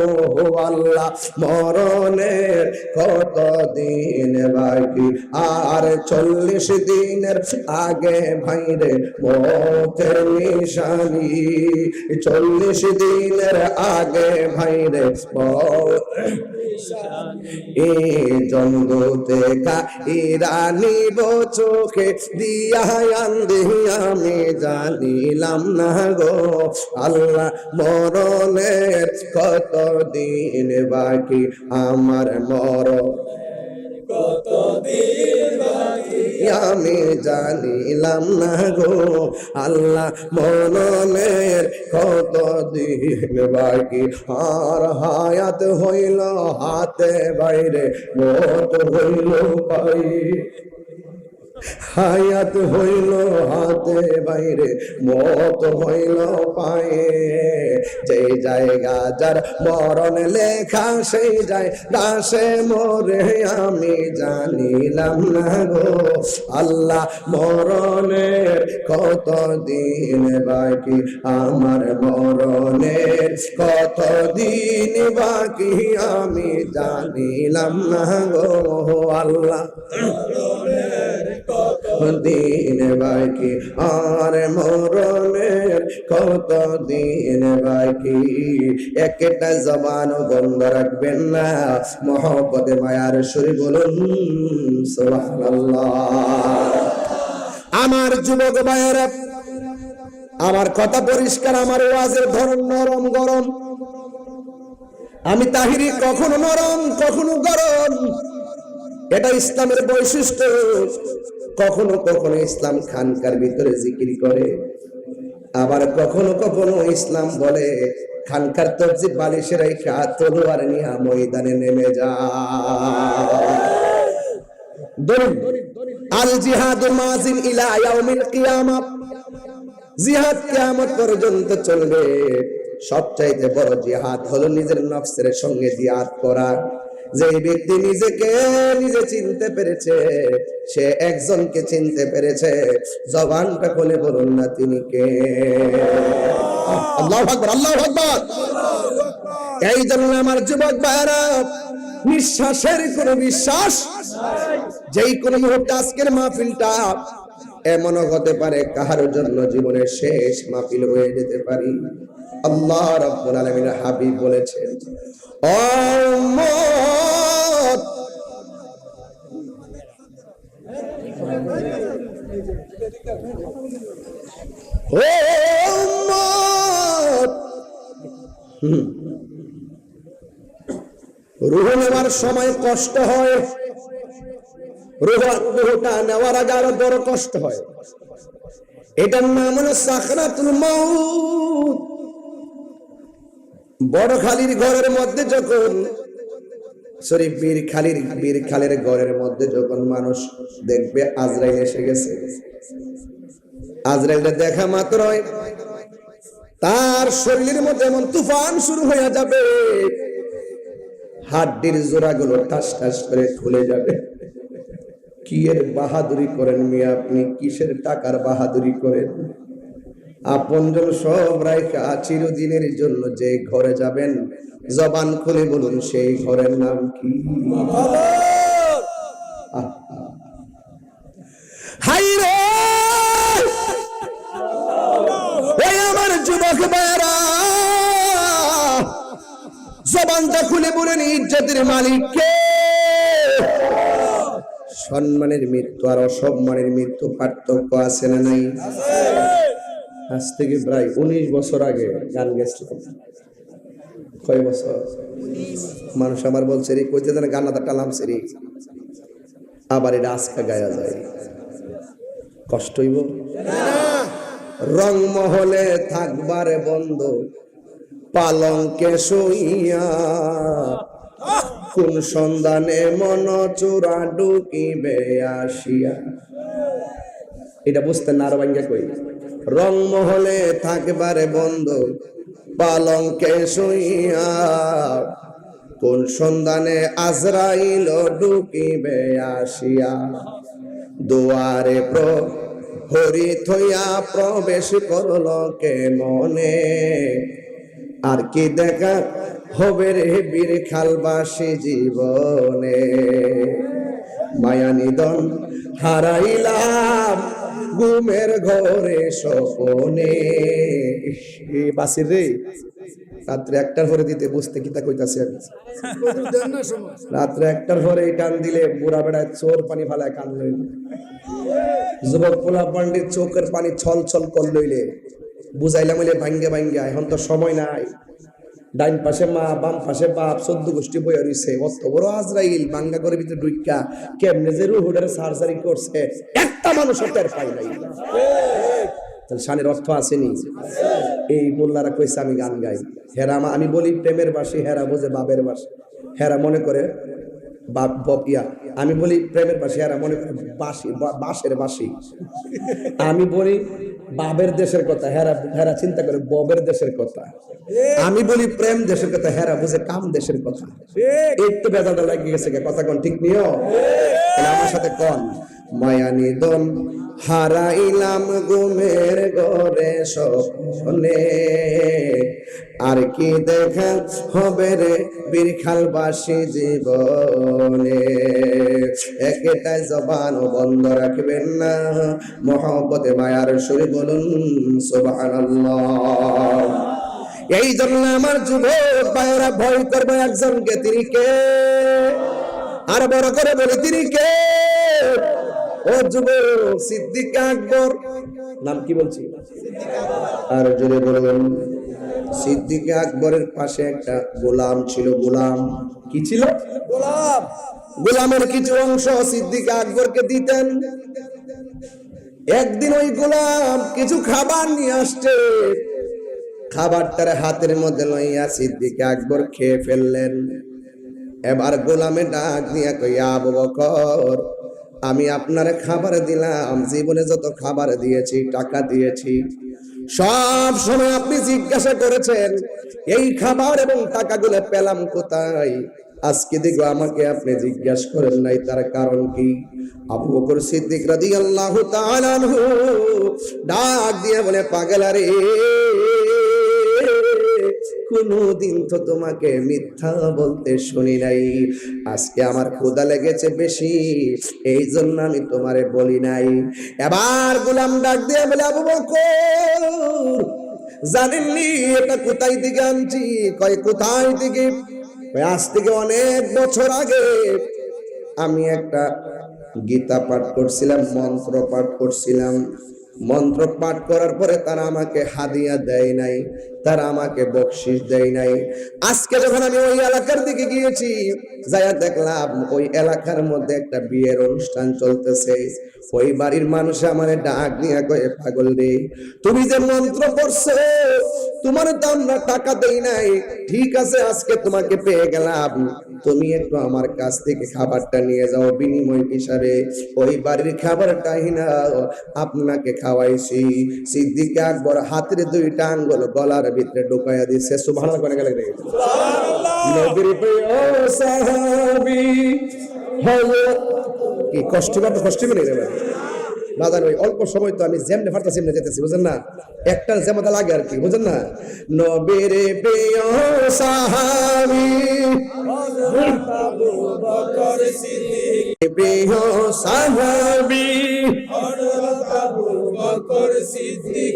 আল্লাহ, মরণের কত দিন বাকি। আর 40 দিনের আগে ভাইরে মতের নিশানি, 40 দিনের আগে ভাইরে জন্দুতে ইরানি চোখে দিয়া আন্দি আমি জানিলাম না গো আল্লাহ, মরণের কত দিন বাকি আমার মরণ কত দিন বাকি আমি জানিলাম না গো আল্লাহ, মরণের কত দিন বাকি। আর হায়াত হইল হাতে বাইরে, মত হইল পাই, হায়াত হইল হাতে বাইরে, মত হইল পায়ে। যে জায়গা যার মরণ লেখা সেই জায়গা সে মরে আমি জানিলাম না গো আল্লাহ, মরণের কত দিন বাকি আমার মরণের কত দিন বাকি আমি জানিলাম না গো আল্লাহ, দিন বাকি, আর মরণের কত দিন বাকি। একটা জবান বন্ধ রাখবেন না, মহব্বতে মায়ার সুরে বলুন সুবহানাল্লাহ। আমার যুবক ভাইয়েরা, আমার কথা পরিষ্কার, আমার ওয়াজের ধরন নরম গরম। আমি তাহিরি কখনো নরম কখনো গরম, এটা ইসলামের বৈশিষ্ট্য। কখনো কখনো ইসলাম খানকার ভিতরে জিকির করে, আবার কখনো কখনো ইসলাম বলে খানকার তসজিদ বালিশের রেখা তলোয়ার নিয়ে ময়দানে নেমে যা। আল জিহাদু মাজিন ইলা ইয়াউমিল কিয়ামা, জিহাদ কিয়ামত পর্যন্ত চলবে। সবচাইতে বড় জিহাদ হলো নিজের নফসের সঙ্গে জিহাদ করা। যে ব্যক্তি নিজেকে নিজে চিনতে পেরেছে, সে একজনকে চিনতে পেরেছে, জবানটা খুলে বলুন না তিনি কে। আল্লাহু আকবার, আল্লাহু আকবার। এই জন্য আমার যুবক ভাইরা, নিঃশ্বাসের কোনো বিশ্বাস নাই। যেই কোনো মুহূর্তে আজকের মাহফিলটা এমনও হতে পারে কাহার জন্য জীবনের শেষ মাহফিল হয়ে যেতে পারে। আল্লাহ রাব্বুল আলামিন হাবিব বলেছেন, ও উম্মত, ও উম্মত, রূহ নেওয়ার সময় কষ্ট হয়, রূহটা নেওয়ার আগে আরো বড় কষ্ট হয়। এটার নাম হলো সাকরাতুল মাউত। বড় খালির ঘরের মধ্যে যখন, সরি বীর খালের ঘরের মধ্যে যখন মানুষ দেখবে আজরাইল এসে গেছে, আজরাইলটা দেখা মাত্রই তার শরীরের মধ্যে এমন তুফান শুরু হয়ে যাবে, হাড্ডির জোড়াগুলো ঠাস ঠাস করে খুলে যাবে। কি এর বাহাদুরি করেন মিয়া আপনি, কিসের টাকার বাহাদুরি করেন? আপনজন সব রাইখা চিরদিনের জন্য যে ঘরে যাবেন, জবান খুলে বলুন সেই ঘরের নাম কি? হাই রে, ওই আমার যুবক ভাইরা, জবানটা খুলে বলেন ইজ্জতের মালিক কে? সম্মানের মৃত্যু আর অসম্মানের মৃত্যু পার্থক্য আছে না নাই? আজ থেকে প্রায় 19 বছর আগে গান গেছিলাম। কয় বছর? মানুষ আমার বলছে রে কইতে জানে গানাটা টালাম সেরি, আবার এটা আজকা গায়া যায়, কষ্ট হইব না। রং মহলে থাকবারে বন্ধ, পালঙ্কে শুইয়া, কোন সন্ধানে মন চোরা ঢুকিবে আসিয়া। এটা বুঝতে না, আরো ভাঙ্গা কই। রং মহলে থাকবারে বন্ধ, পালঙ্কে শুইয়া, কোন সন্ধানে আজরাইল ঢুকিবে আসিয়া। দুয়ারে প্রহরী থইয়া প্রবেশ করল কে মনে, আর কি দেখা হবে রে বীর খালবাসী জীবনে। মায়া নিদন হারাইলাম ঘুমের ঘরে স্বপনে। বাসির রে, রাত্রে 1টার পরে দিতে বুঝতে কিতা কইতাছি আমি। রাত্রে 1টার পরে টান দিলে বুড়া বেড়ায় চোর পানি ফালায় কান লইলে, যুবক পোলা পান্ডির চোখের পানি ছল ছল কর লইলে বুঝাইলাম হইলে ভাঙ্গে ভাঙ্গে। এখন তো সময় নাই, ডাইন পাশে মা বাম পাশে বাপ 14 গোষ্ঠী বইয়া রইছে। অত বড় আজরাইল বাঙ্গা করে ভিতরে ঢুইকা কেমনে যে রুহুডের সার্জারি করছে একটা মানুষ টের পাই নাই। তাহলে শানের অর্থ আসেনি? এই মোল্লারা কইছে আমি গান গাই, হেরা আমি বলি প্রেমের বাসি, হেরা বোঝে বাবের বাসি। হেরা মনে করে আমি বলি প্রেমের বাসি, হেরা মনে করে বাঁশের বাসি। আমি বলি বাবের দেশের কথা, হেরা চিন্তা করে ববের দেশের কথা। আমি বলি প্রেম দেশের কথা, হেরা বুঝে কাম দেশের কথা। একটু বেদাটা লাগিয়ে গেছে, কথা কোন ঠিক নিও? আমার সাথে কোন মায়া নিদন হারাইলাম ঘুমের ঘরে স্বপ্নে, আর কি দেখা হবে রে বীর খালবাসী জীবনে। এক এটাই জবানও বন্ধ রাখবেন না। মহব্বতে মায়ার সুরে বলুন সুবহানাল্লাহ। এই জন্য আমার যুবক ভাইরা ভয় করবে একজনকে, তিনি কে? আর বড় করে বলে তিনি কে? ও যুবক, সিদ্দিক আকবর। নাম কি বলছি? আর জোরে বলুন। সিদ্দিক আকবরের পাশে একটা গোলাম ছিল। গোলাম কি ছিল? গোলাম। গোলামের কিছু অংশ সিদ্দিক আকবরকে দিতেন। একদিন ওই গোলাম কিছু খাবার নিয়ে আসছে, খাবারটার হাতের মধ্যে লইয়া সিদ্দিক আকবর খেয়ে ফেললেন। এবার গোলামে ডাক দিয়া কইয়া, আবু বকর, আমি আপনার খাবার দিলাম, জীবনে যত খাবার দিয়েছি, টাকা দিয়েছি, সব সময় আপনি জিজ্ঞাসা করেছেন এই খাবার এবং টাকাগুলো পেলাম কোথায়। আজকে দেখো আমাকে আপনি জিজ্ঞাসা করেন নাই, তার কারণ কি? আবু বকর সিদ্দিক রাদিয়াল্লাহু তাআলা আনহু ডাক দিয়ে বলে, পাগলা রে, কোনদিন তো তোমাকে মিথ্যা বলতে শুনি নাই। আজকে আমার ক্ষুধা লেগেছে বেশি, এই জন্য আমি তোমারে বলি নাই। এবার গোলাম ডাক দিয়ে বলে, আবু বকর, জানেননি এটা কোথায় থেকে আনছি? কয় কোথায় থেকে? আজ থেকে অনেক বছর আগে আমি একটা গীতা পাঠ করছিলাম, মন্ত্র পাঠ করছিলাম। মন্ত্র পাঠ করার পরে তারা আমাকে হাদিয়া দেয় নাই, তারা আমাকে বকশিশ দেয় নাই। আজকে যখন আমি ওই এলাকার দিকে গিয়েছি, যাইয়া দেখলাম ওই এলাকার মধ্যে একটা বিয়ের অনুষ্ঠান চলতেছে। ওই বাড়ির মানুষ আমারে ডাক দিয়া কয়ে, পাগল রে, তুমি যে মন্ত্র পড়ছো, তোমার তো আমরা টাকা দেই নাই, ঠিক আছে আজকে তোমাকে পেয়ে গেলাম, তুমি একটু আমার কাছ থেকে খাবারটা নিয়ে যাও, বিনিময় হিসাবে ওই বাড়ির খাবারটাই না আপনাকে খাওয়াইছি। সিদ্দিক আকবর হাতের দুইটা আঙ্গুল গলার ভিতরে ঢুকাইয়া দিছে। সুবহানাল্লাহ করে গেলে সুবহানাল্লাহ। নবীর প্রিয় সাহাবী হযরত, কি কষ্ট করতে কষ্ট করে রে ভাই বাজার। ওই অল্প সময় তো আমি যেমনে ফারতাছি এমনি যেতেছি, বুঝেন না? একটা যেমনটা লাগে আর কি, বুঝেন না? নবীর প্রিয় সাহাবী হযরত আবু বকর সিদ্দিক, প্রিয় সাহাবী হযরত আবু বকর সিদ্দিক,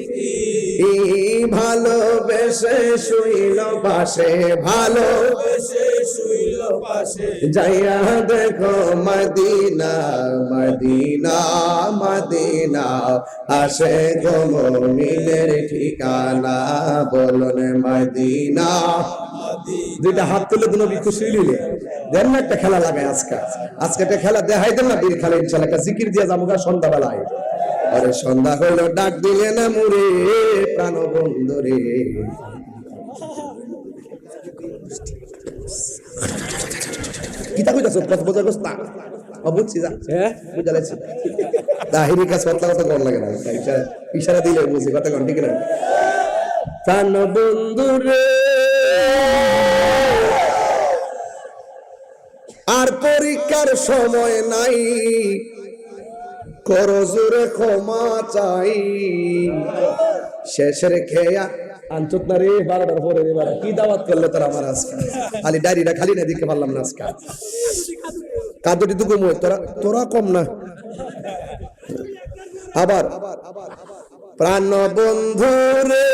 ভালোবেসে শুইল পাশে, ভালোবেসে শুইল পাশে, যাইয়া দেখো মদিনা, মদিনা, মদিনা, আসে গো মুমিনের ঠিকানা, বলুন মদিনা। দুইটা হাত তুলে নবী খুশি হইলে দেন না একটা খেলা লাগায়। আজকে একটা খেলা দেখাই দেন না, বীর খেলা ইনশাআল্লাহ, একটা জিকির দিয়া যাবো সন্ধ্যাবেলায়। আরে সন্ধ্যা হইল ডাক দিলে না মুরে প্রাণ বন্ধু রে, কিতা কইতাছ? বোঝা গেছ না? বুঝছি, যা বুঝা লাগছে। তাহিরি কাজ কথা কথা কর লাগে না, ইশারা দিলে বুঝি কথা কন, ঠিক না? প্রাণ বন্ধু রে, আর পরীক্ষার সময় নাই, করো জোরে ক্ষমা চাই, শেষের খেয়া আনচত না রে, 12টার পরে রে, কি দাওয়াত করলো তারা আমার আজকে। খালি ডায়রিটা খালি না দিতে পারলাম না আজকে, কাদুটি তো কম, তোরা কম না। আবার প্রাণ বন্ধু রে,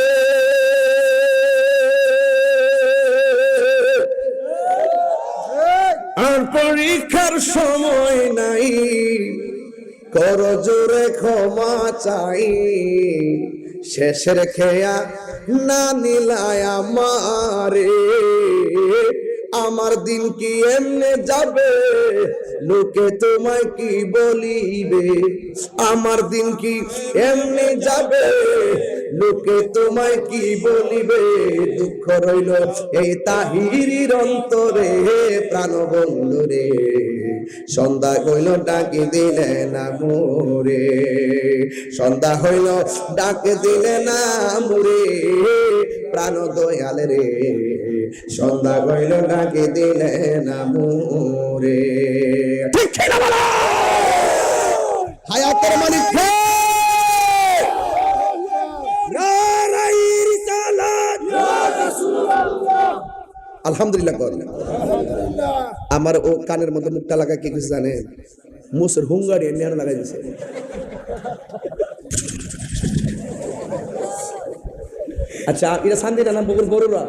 আর পরীক্ষার সময় নাই, কর জোরে ক্ষমা চাই, শেষের খেয়া না নিলায় আমারে, আমার দিন কি এমনে যাবে, লোকে তোমায় কি বলিবে, আমার দিন কি এমনে যাবে, লোকে তোমায় কি বলিবে, দুঃখ রইল এই তাহিরির অন্তরে, প্রাণ বন্ধু রে, সন্ধ্যা হইল ডাকি দিলে না মোরে, সন্ধ্যা হইল ডাকে দিলে না মোরে, প্রাণ দয়াল রে, সন্ধ্যা হইল ডাকে দিলে না মোরে। ঠিক ছিল বলো, হায়াতের মালিক কে? আলহামদুলিল্লাহ। আমার ও কানের মধ্যে মুখটা লাগা কি কিছু জানেন? মুসের হুঙ্গারি নিয়ে লাগাই দিছে। আচ্ছা এটা সান্দিনা না বগুর বড়রা?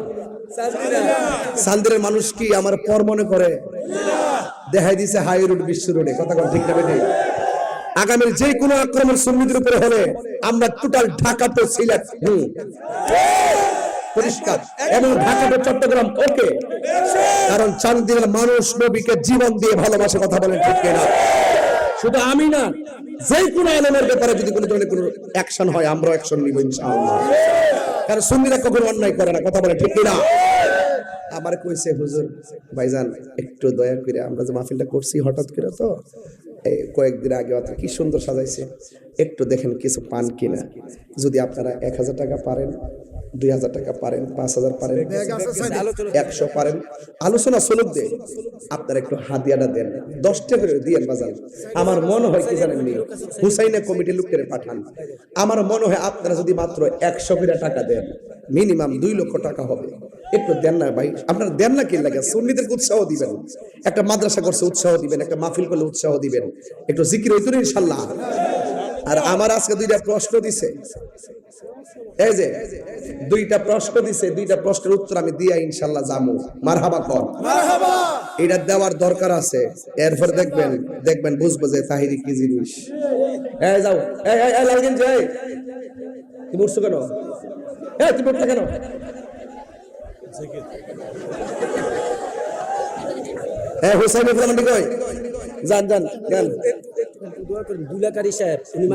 সান্দিরের মানুষ কি আমার পর মনে করে? দেখাই দিছে হাই রোড বিশ্ব রোডে। কথা কথা ঠিক না বেটে? আগামীর যে কোনো আক্রমণ সুন্নিদের উপরে হলে আমরা টোটাল ঢাকা তো সিলেট পরিষ্কার এবং ঢাকা তো চট্টগ্রাম ওকে, কারণ চান্দিনার মানুষ নবীকে জীবন দিয়ে ভালোবাসে। কথা বলেন ঠিক কিনা? শুধু আমি না, যে কোনো আলেমের ব্যাপারে যদি কোনো ধরনের কোনো অ্যাকশন হয় আমরা অ্যাকশন নিব ইনশাআল্লাহ, কারণ সুন্নিরা কখনো অন্যায় করে না। কথা বলেন ঠিক কিনা? আবার কইছে হুজুর ভাইজান একটু দয়া করে, আমরা যে মাহফিলটা করছি হঠাৎ করে তো কয়েকদিন আগে অত কি সুন্দর সাজাইছে, একটু দেখেন কিছু পান কিনা। যদি আপনারা 1000 টাকা পারেন, 2000 টাকা পারেন, 5000 পারেন, 100 পারেন, আলোচনা চলুক দে, আপনারা একটু হাদিয়াটা দেন, 10 টাকা করে দিয়েন বাজার। আমার মনে হয় কি জানেন নি, হুসাইনা কমিটির লোকদের পাঠান, আমার মনে হয় আপনারা যদি মাত্র 100 করে টাকা দেন মিনিমাম 2 লক্ষ টাকা হবে। একটু দেন না ভাই, আপনারা দেন না কি লাগে? সুন্নিদেরকে উৎসাহ দিবেন, একটা মাদ্রাসা করছে উৎসাহ দিবেন, একটা মাহফিল করলে উৎসাহ দিবেন, একটু জিকির হইতো না ইনশাআল্লাহ। আর আমার আজকে 2টা প্রশ্ন দিছে, এই যে 2টা প্রশ্ন দিছে, 2টা প্রশ্নের উত্তর আমি দিয়া ইনশাআল্লাহ যামু। মারহাবা কর, মারহাবা। এটা দেওয়ার দরকার আছে, এরপর দেখবেন বুঝবো যে তাহিরি কি জিনিস। এই যাও, এই লাগেন যে তুমি উঠছো কেন? তুমি উঠলে কেন?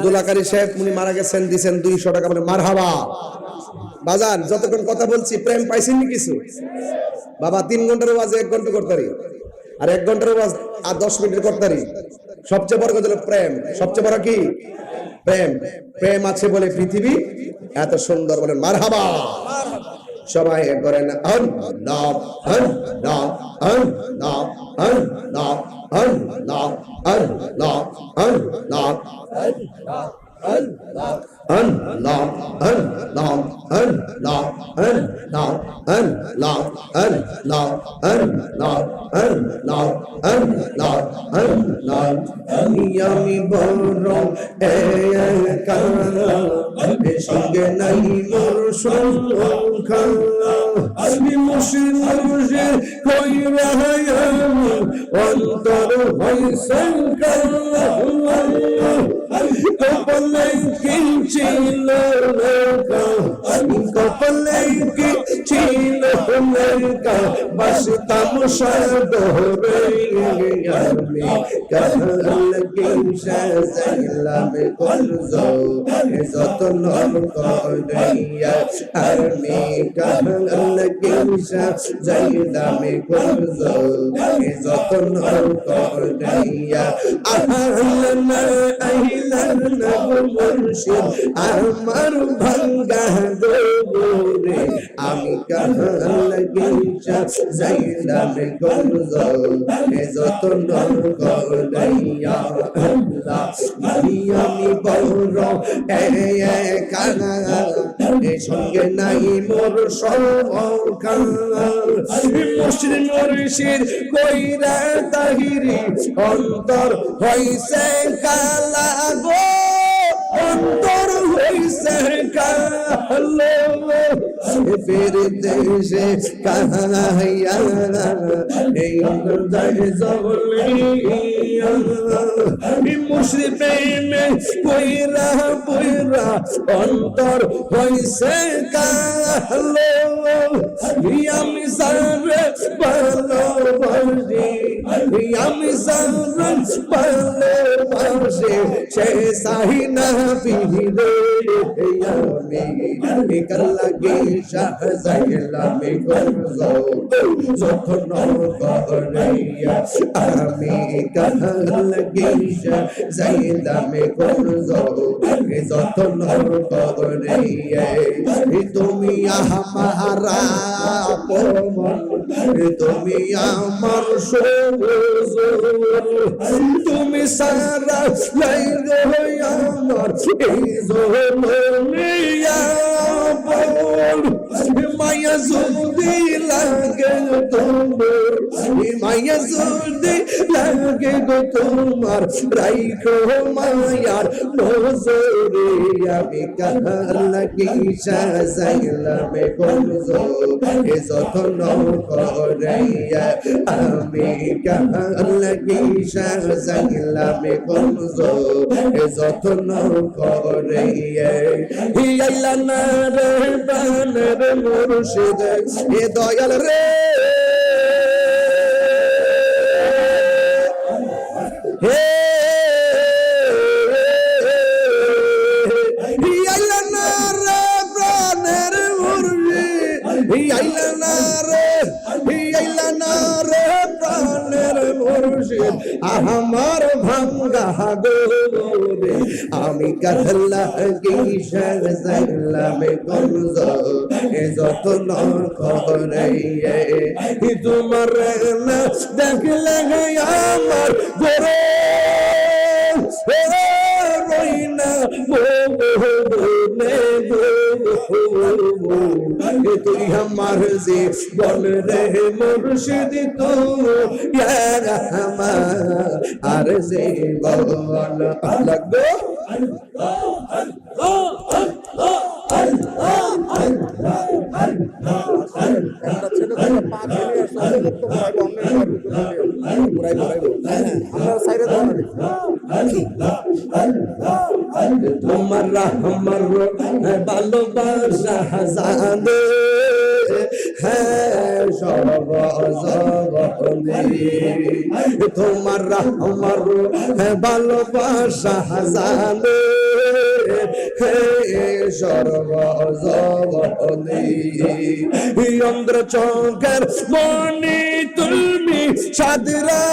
দুলাকারী সাহেব উনি মারা গেছেন, দিছেন 200 টাকা। বলে মারহাবা বাজান। যতক্ষণ কথা বলছি প্রেম পাইছেন নি কিছু? বাবা 3 ঘন্টার ওয়াজ 1 ঘন্টা করতারি, আর 1 ঘন্টার ওয়াজ আর 10 মিনিট করতারি। সবচেয়ে বড় কথা হলো প্রেম। সবচেয়ে বড় কি? প্রেম। প্রেম আছে বলে পৃথিবী এত সুন্দর। বলেন মারহাবা। সবাই করেন আল্লাহ আল্লাহ আল্লাহ আল্লাহ আল্লাহ আল্লাহ আল্লাহ আল্লাহ আল্লাহ আল্লাহ আল্লাহ আল্লাহ আল্লাহ আল্লাহ আল্লাহ আল্লাহ আল্লাহ আল্লাহ। আমি বড় একা, সঙ্গে নাই মোর সংখ্যা, আমি মুশরিক কইরা অন্তর হইছে কালা। কপালে কি ছিল লেখা, কপালে কি ছিল লেখা, বাসতাম সাদরে আমি কাল কি সাজাইলাম করজ যতন করিয়া। আমি কাল কি সাজাইলাম করজ যতন করিয়া। আহলানা আইলান মুর্শিদ আমার ভাঙ্গা গোরে, আমি কাল কি সাজাইলাম করজ যতন করিয়া। আমি বড় একা, সঙ্গে নাই মোর সংখ্যা, মুর্শিদ কইরা তাহিরি অন্তর হইছে কালা গো, অন্তর হইছে কালো। ফের দেশে কাহাইয়া এই অন্তর জবলিয়া, মুর্শিদ প্রেমে পইরা পইরা অন্তর হইছে কালো। আমি সারে ভালোবাসি, আমি সারে ভালোবাসি, সে সাহিনা বিহিরে আমি কাল্লা গে সাজাইলাম করজ যতন করিয়া। আমি কাল্লা গে সাজাইলাম করজ যতন করিয়া। তুমি আমারা আপন, তুমি আমার সবুজ, তুমি সারা লাইল আমার এই জমিয়া। বল মায়া যদি লাগে তোমার মায়া যদি লাগে গো তোমার রাইখো মায়ার নজরে আমি কাহার লাগি সাজাইলাম গঞ্জর এ যতন করে আমি কাহার লাগি সাজাইলাম গঞ্জর এ যতন করে হিয়াইলা না রে প্রাণের মুর্শিদ এ দয়াল রে হে হিয়াইলা না রে প্রাণের মুর্শিদ হিয়াইলা না রে প্রাণের মুর্শিদ আমার ভাঙ্গা গোরে আমি কাহলা কি সাজাইলাম গঞ্জর এ যতন করে তোমার না দেখলে আমার গোরে রইনা তুই আমার যে বল রে মুর্শিদ তো আর যে বল লাগবে তোমার আমার ভালোবাসা জানে হ্যাঁ তোমার আমার ভালোবাসা জানে সর্বজনী অন্ধ্র চৌকের মনি তুমি সাদরা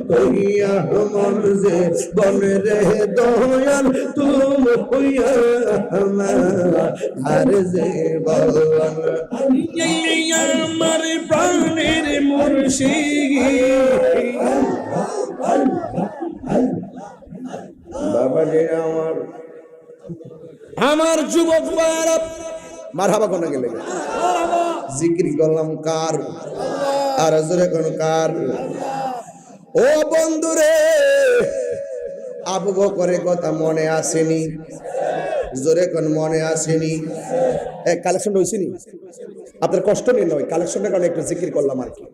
কইয়া মন যে বন রে দয়াল তুম হইয়া আর যে বল আমার প্রাণের মুর্শিদ বাবা রে আমার যুবক ভাইরা মারহাবা কোন গেলে জিকির করলাম কার আর জোরে কোন কার ও বন্ধুরে আবু বকরের কথা মনে আসেনি জোরে কোন মনে আসেনি কালেকশন হয়েছে নি আপনার কষ্ট নেই নয় কালেকশনের কারণে একটু জিকির করলাম আর কি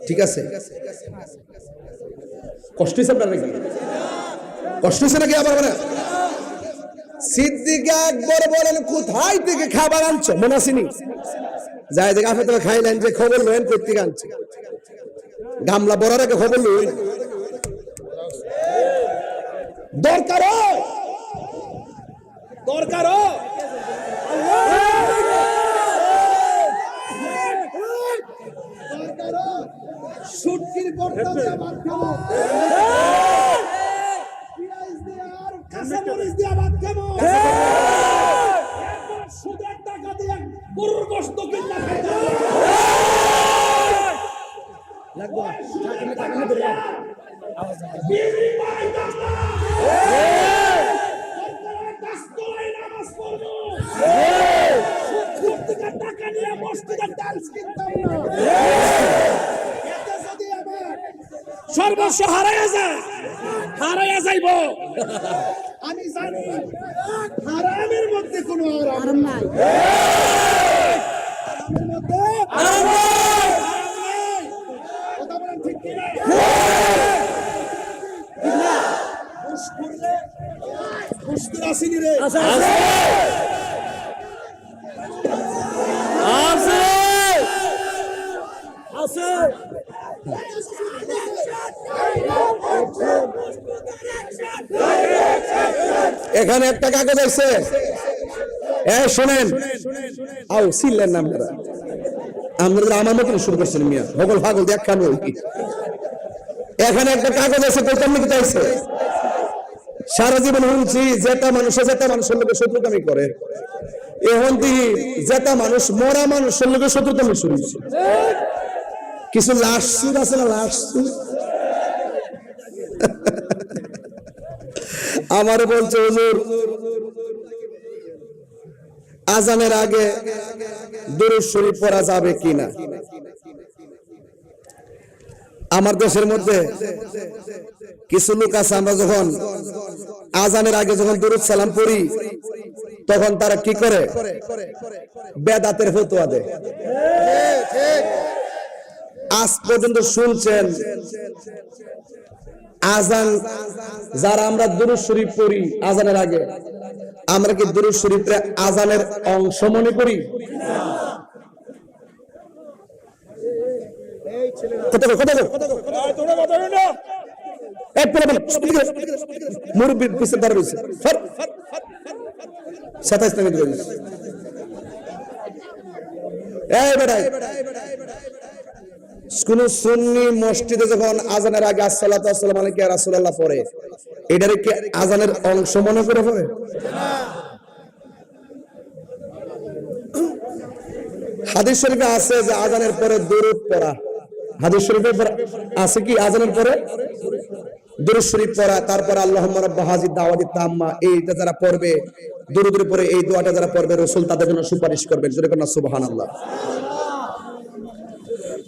ঠিক আছে কষ্ট হয়েছে আপনার নাকি কষ্ট হয়েছে নাকি আবার মানে সিদ্দিক আকবর বলেন কোথায় থেকে খাবার আনছো মনে আসেনি যাই দেখে আপনি তোমার খাইলেন যে খবর লইন করতে আনছে গামলা বড়ার আগে খবর লইন দরকার দরকার শুটকির বর্তা দিয়ে ভাত খাবো পিয়াজ দিয়ে আর কাঁচা মরিচ দিয়ে ভাত খাবো একবার সুদের টাকা দিয়ে গরুর গোশত কিনা খাইতে লাগবে টাকা ধরে বিবি পাই দাদা দস্তলাই নামাজ পড়বো সুদ থেকে টাকা নিয়ে মসজিদের টাইলস কিনতাম না সর্বস্ব হারাইয়া যাইব আমি জানি হারামের মধ্যে কোনো আরাম নাই হারামের মধ্যে আরাম নাই কথা বলেন ঠিক কি না খুশ করলে খুশ তো আসেনি রে আছে আছে আছে এখানে একটা কাগজ আছে শোনেন আও ছিলেন না আপনারা আপনারা আমার মতন শুরু করছেন মিয়া ভগল ভাগল দেখানো এখানে একটা কাগজ আছে কইতাম নাকি তাইছে সারা জীবন শুনছি যেটা মানুষের লোকের শত্রুতামি করে এখন যেটা মানুষ মরা মানুষের লোকের শত্রুতামি শুনছি কিছু লাশ সুর আছে না লাশ সুর আমার বলছে হুজুর আজানের আগে দুরূদ শরীফ পড়া যাবে কিনা। আমার দেশের মধ্যে কিছু লোক আছে, আমরা যখন আজানের আগে যখন দুরূদ সালাম পড়ি তখন তারা কি করে, বেদাতের ফতোয়া দেয়। আজ পর্যন্ত শুনছেন আজান যারা আমরা দুরূদ শরীফ পড়ি আজানের আগে, আমরা কি দুরূদ শরীফে আজানের অংশ মনে করি? মুরব্বীর পিছনে দাঁড়া রয়েছে, কোন সুন্নি মসজিদে যখন আজানের আগে আসসালাতু ওয়াসসালামু আলাইকা ইয়া রাসূলুল্লাহ পড়ে, এটারে কি আজানের অংশ মনে করে পড়ে? হাদিস শরীফে আছে যে আজানের পরে দুরূদ পড়া, হাদিস শরীফে আছে কি আজানের পরে দুরূদ শরীফ পড়া, তারপর আল্লাহুম্মা রাব্বা হাযিদ দাওয়াতি তাম্মা, এইটা যারা পড়বে দুরূদের পরে এই দোয়াটা যারা পড়বে রাসূল তাদের জন্য সুপারিশ করবেন। জোরে করুন সুবহানাল্লাহ।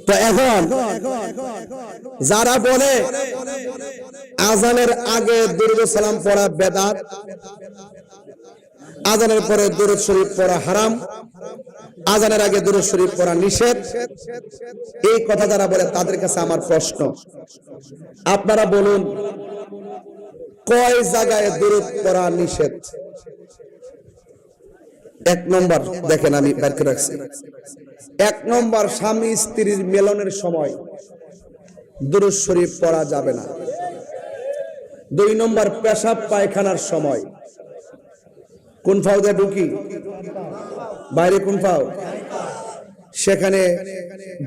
তো এখন যারা বলে আজানের আগে দুরূদ সালাম পড়া বেদাত, আজানের পরে দুরূদ শরীফ পড়া হারাম, আজানের আগে দুরূদ শরীফ পড়া নিষেধ, এই কথা যারা বলে তাদের কাছে আমার প্রশ্ন, আপনারা বলুন কয় জায়গায় দুরূদ পড়া নিষেধ? এক নম্বর দেখেন, আমি বের করে রাখছি। এক নম্বর, স্বামী স্ত্রীর মিলনের সময় দুরূদ শরীফ পড়া যাবে না। দুই নম্বর, পেশাব পায়খানার সময়। কোন ফাও দিয়ে ঢুকি, বাইরে কোন ফাও, সেখানে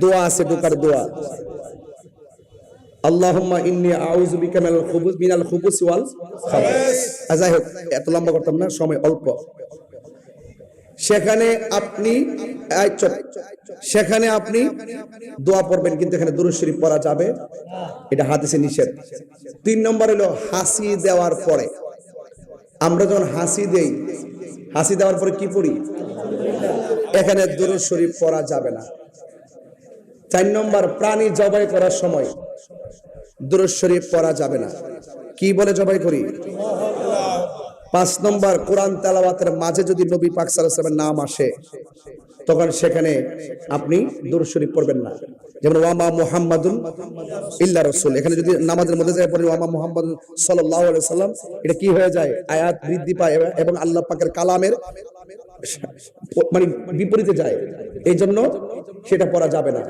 দোয়া আছে, ঢোকার দোয়া, আল্লাহুম্মা ইন্নী আউযু বিকা মিনাল খুবুসি ওয়াল খাবাইস। যাই হোক, এত লম্বা করতাম না, সময় অল্প। সেখানে আপনি দোয়া পড়বেন, কিন্তু এখানে দুরূদ শরীফ পড়া যাবে, এটা হাদিসে নিষেধ। তিন নম্বর হলো হাসি দেওয়ার পরে, আমরা যখন হাসি দেই, হাসি দেওয়ার পরে কি পড়ি, এখানে দুরূদ শরীফ পড়া যাবে না। চার নম্বর, প্রাণী জবাই করার সময় দুরূদ শরীফ পড়া যাবে না। কি বলে জবাই করি? পাঁচ নম্বর, কোরআন তেলাওয়াতের মাঝে যদি নবী পাক সাল্লাল্লাহু আলাইহি ওয়াসাল্লামের নাম আসে তখন সেখানে আপনি দুরূদ শরীফ পড়বেন না। যেমন ওয়ামা মুহাম্মাদুন ইল্লা রাসূল, এখানে যদি নামাজের মধ্যে যায় পড়ি ওয়ামা মুহাম্মাদুন সাল্লাল্লাহু আলাইহি ওয়াসাল্লাম, এটা কি হয়ে যায়, আয়াত বৃদ্ধি পায় এবং আল্লাহ পাকের কালামের মানে বিপরীতে যায়, এই জন্য সেটা পড়া যাবে না।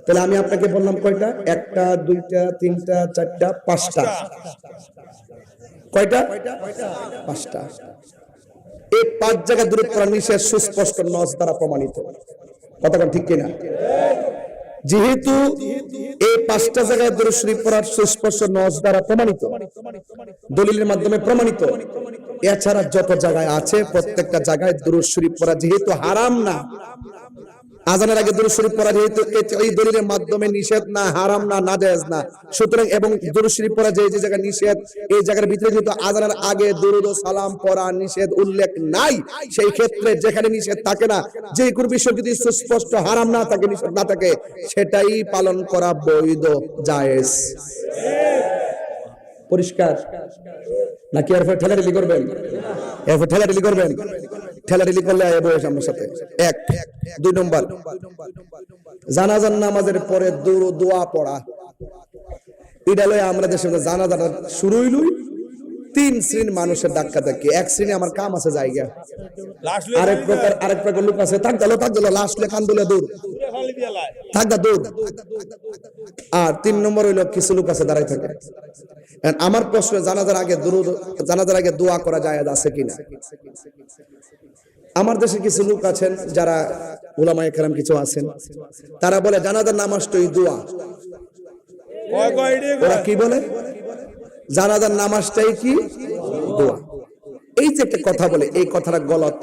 তাহলে আমি আপনাকে বললাম কয়টা, একটা, দুইটা, তিনটা, চারটা, পাঁচটা। কয়টা? পাঁচটা। এই পাঁচ জায়গায় দুরূদ পড়া নিষেধ, সুস্পষ্ট নস দ্বারা প্রমাণিত। কথা ঠিক কিনা? যেহেতু এই পাঁচটা জায়গায় দুরূদ শরীফ পড়ার সুস্পষ্ট নস দ্বারা প্রমাণিত, দলিলের মাধ্যমে প্রমাণিত, এছাড়া যত জায়গায় আছে প্রত্যেকটা জায়গায় দুরূদ শরীফ পড়া যেহেতু হারাম না, আজানের আগে দুরূদ শরীফ পড়া যেহেতু এই দলিলের মাধ্যমে নিষেধ না, হারাম না, নাজায়েজ না, সুতরাং এবং দুরূদ শরীফ পড়া যে যে জায়গা নিষেধ, এই জায়গার ভিতরে যেহেতু আজানের আগে দুরূদ ও সালাম পড়া নিষেধ উল্লেখ নাই, সেই ক্ষেত্রে যেখানে নিষেধ থাকে না, যে কোনো বিষয় যদি সুস্পষ্ট হারাম না থাকে, নিষেধ না থাকে, সেটাই পালন করা বৈধ, জায়েজ। পরিষ্কার নাকি? এরপর ঠেলাঠেলি করবেন, এরপর ঠেলাঠেলি করবেন, ঠেলাঠেলি করলে বয়স আমার সাথে। এক। দুই নম্বর, জানাজার নামাজের পরে দোয়া পড়া, এটা লয় আমরা দেশে জানাজাটা শুরু হইলই তিন শ্রেণীর মানুষের ধাক্কা ধাক্কি। এক শ্রেণী আমার কাম আছে জায়গা, আরেক প্রকার লোক আছে থাক গেল লাশ লে কান দুলে দূর থাক দূর, আর তিন নম্বর হইলো কিছু লোক আছে দাঁড়াই থাকে। আমার প্রশ্ন, জানাজার আগে দোয়া করা যায় আছে কিনা? আমার দেশে কিছু লোক আছেন যারা উলামায়ে কেরাম কিছু আছেন, তারা বলে জানাজার নামাজটাই দোয়া। ওরা কি বলে? জানাজার নামাজটাই কি দোয়া। এই যে একটা কথা বলে, এই কথাটা গলত,